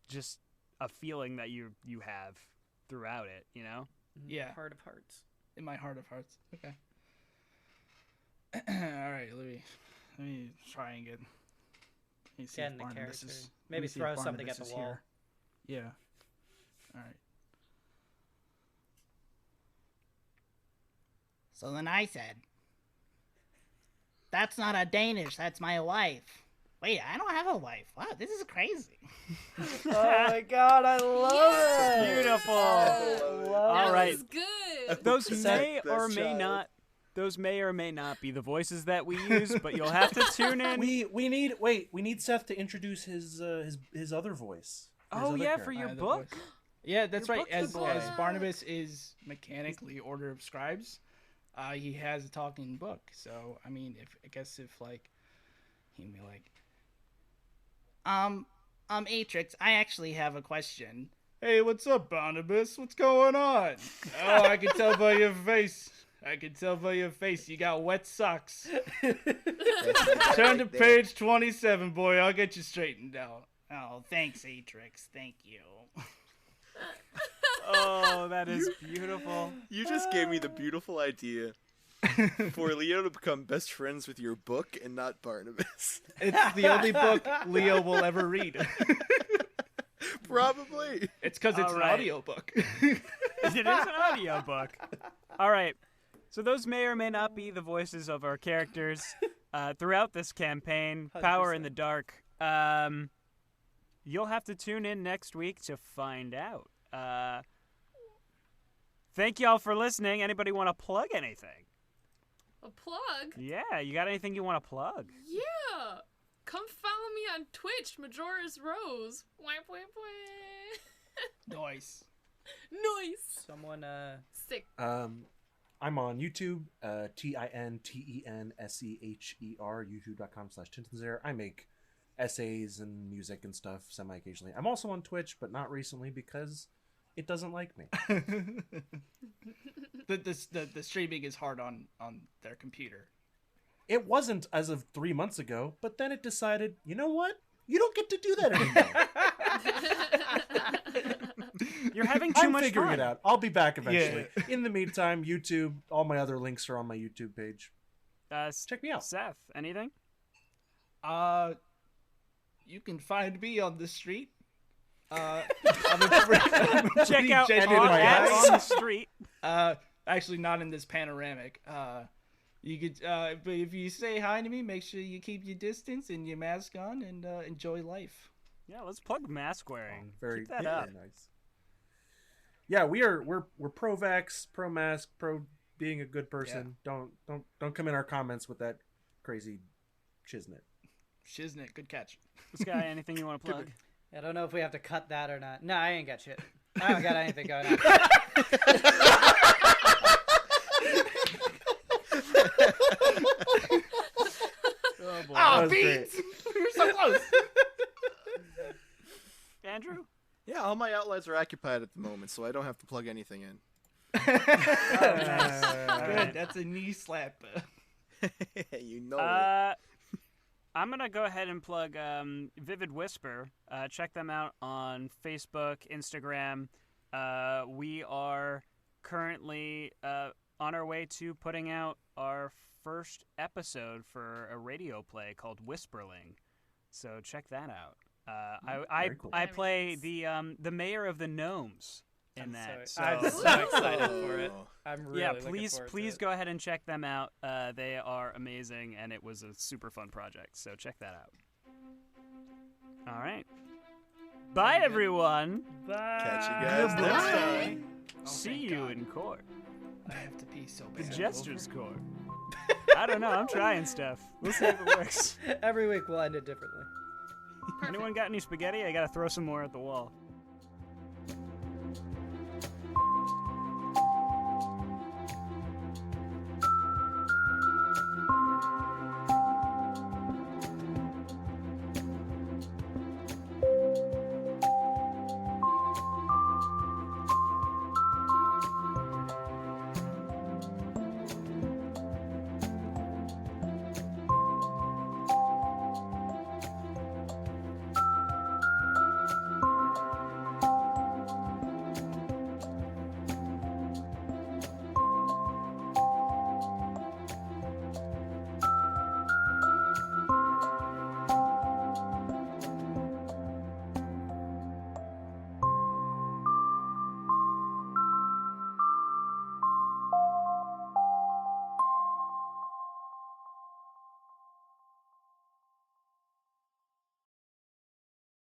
just a feeling that you have throughout it, you know? Yeah. Heart of hearts. In my heart of hearts. Okay. All right, let me try and get. Let me see Get if in the Barnabus character. is- let Maybe me see throw if something Barnabus at the is wall. here. Yeah. All right. So then I said, "That's not a Danish, that's my wife." Wait, I don't have a wife. Wow, this is crazy. Oh my god, I love it. Beautiful. All All That right. was good. Those Seth, may or best may child. not. Those may or may not be the voices that we use, but you'll have to tune in. We need Seth to introduce his other voice. His Oh other yeah, character. for your The book. voice. Yeah, that's Your right. book's the As book. Barnabas is mechanically Order of Scribes, he has a talking book. So I mean, if like he'd be like, Atrix, I actually have a question. "Hey, what's up, Barnabas? What's going on?" "Oh, I can tell by your face. You got wet socks." "Turn to page 27, boy. I'll get you straightened out." Oh, thanks, Atrix. Thank you. Oh, that is beautiful. You just gave me the beautiful idea for Leo to become best friends with your book and not Barnabas. It's the only book Leo will ever read. Probably. It's because it's All an right. audiobook. It is an audiobook. All right. So those may or may not be the voices of our characters throughout this campaign, Power in the Dark. You'll have to tune in next week to find out. Thank y'all for listening. Anybody want to plug anything? A plug? Yeah, you got anything you want to plug? Yeah. Come follow me on Twitch, Majora's Rose. Wah, wah, wah. Nice. Nice. Someone, Sick. I'm on YouTube, TintenSeher, youtube.com/Tintenseher. I make essays and music and stuff semi-occasionally. I'm also on Twitch, but not recently because it doesn't like me. The streaming is hard on their computer. It wasn't as of 3 months ago, but then it decided, you know what? You don't get to do that anymore. You're having too I'm much figuring fun. it out. I'll be back eventually. In the meantime, YouTube, all my other links are on my YouTube page. Check me out. Seth, anything? You can find me on the street. I'm Check out gentle on, guy. at on the street. Actually not in this panoramic. You could, but if you say hi to me, make sure you keep your distance and your mask on and enjoy life. Yeah, let's plug mask wearing. Very, Keep that very up. nice. Yeah, we're pro-vax, pro-mask, pro being a good person. Don't come in our comments with that crazy shiznit. Shiznit, good catch. This guy, anything you want to plug? I don't know if we have to cut that or not. No, I ain't got shit. I don't got anything going on. Oh boy. That was great. We were so close. Andrew? Yeah, all my outlets are occupied at the moment, so I don't have to plug anything in. Good. right. That's a knee slap. You know it. I'm going to go ahead and plug Vivid Whisper. Check them out on Facebook, Instagram. We are currently on our way to putting out our first episode for a radio play called Whisperling. So check that out. Very cool. I play the mayor of the gnomes in that. I'm so excited for it. I'm really looking forward to please it. go ahead and check them out. They are amazing, and it was a super fun project. So check that out. All right. Bye, everyone. Bye. Catch you guys next time. See thank you God. in court. I have to pee so The bad. Jester's court. I don't know. I'm trying stuff. We'll see if it works. Every week we'll end it differently. Anyone got any spaghetti? I gotta throw some more at the wall.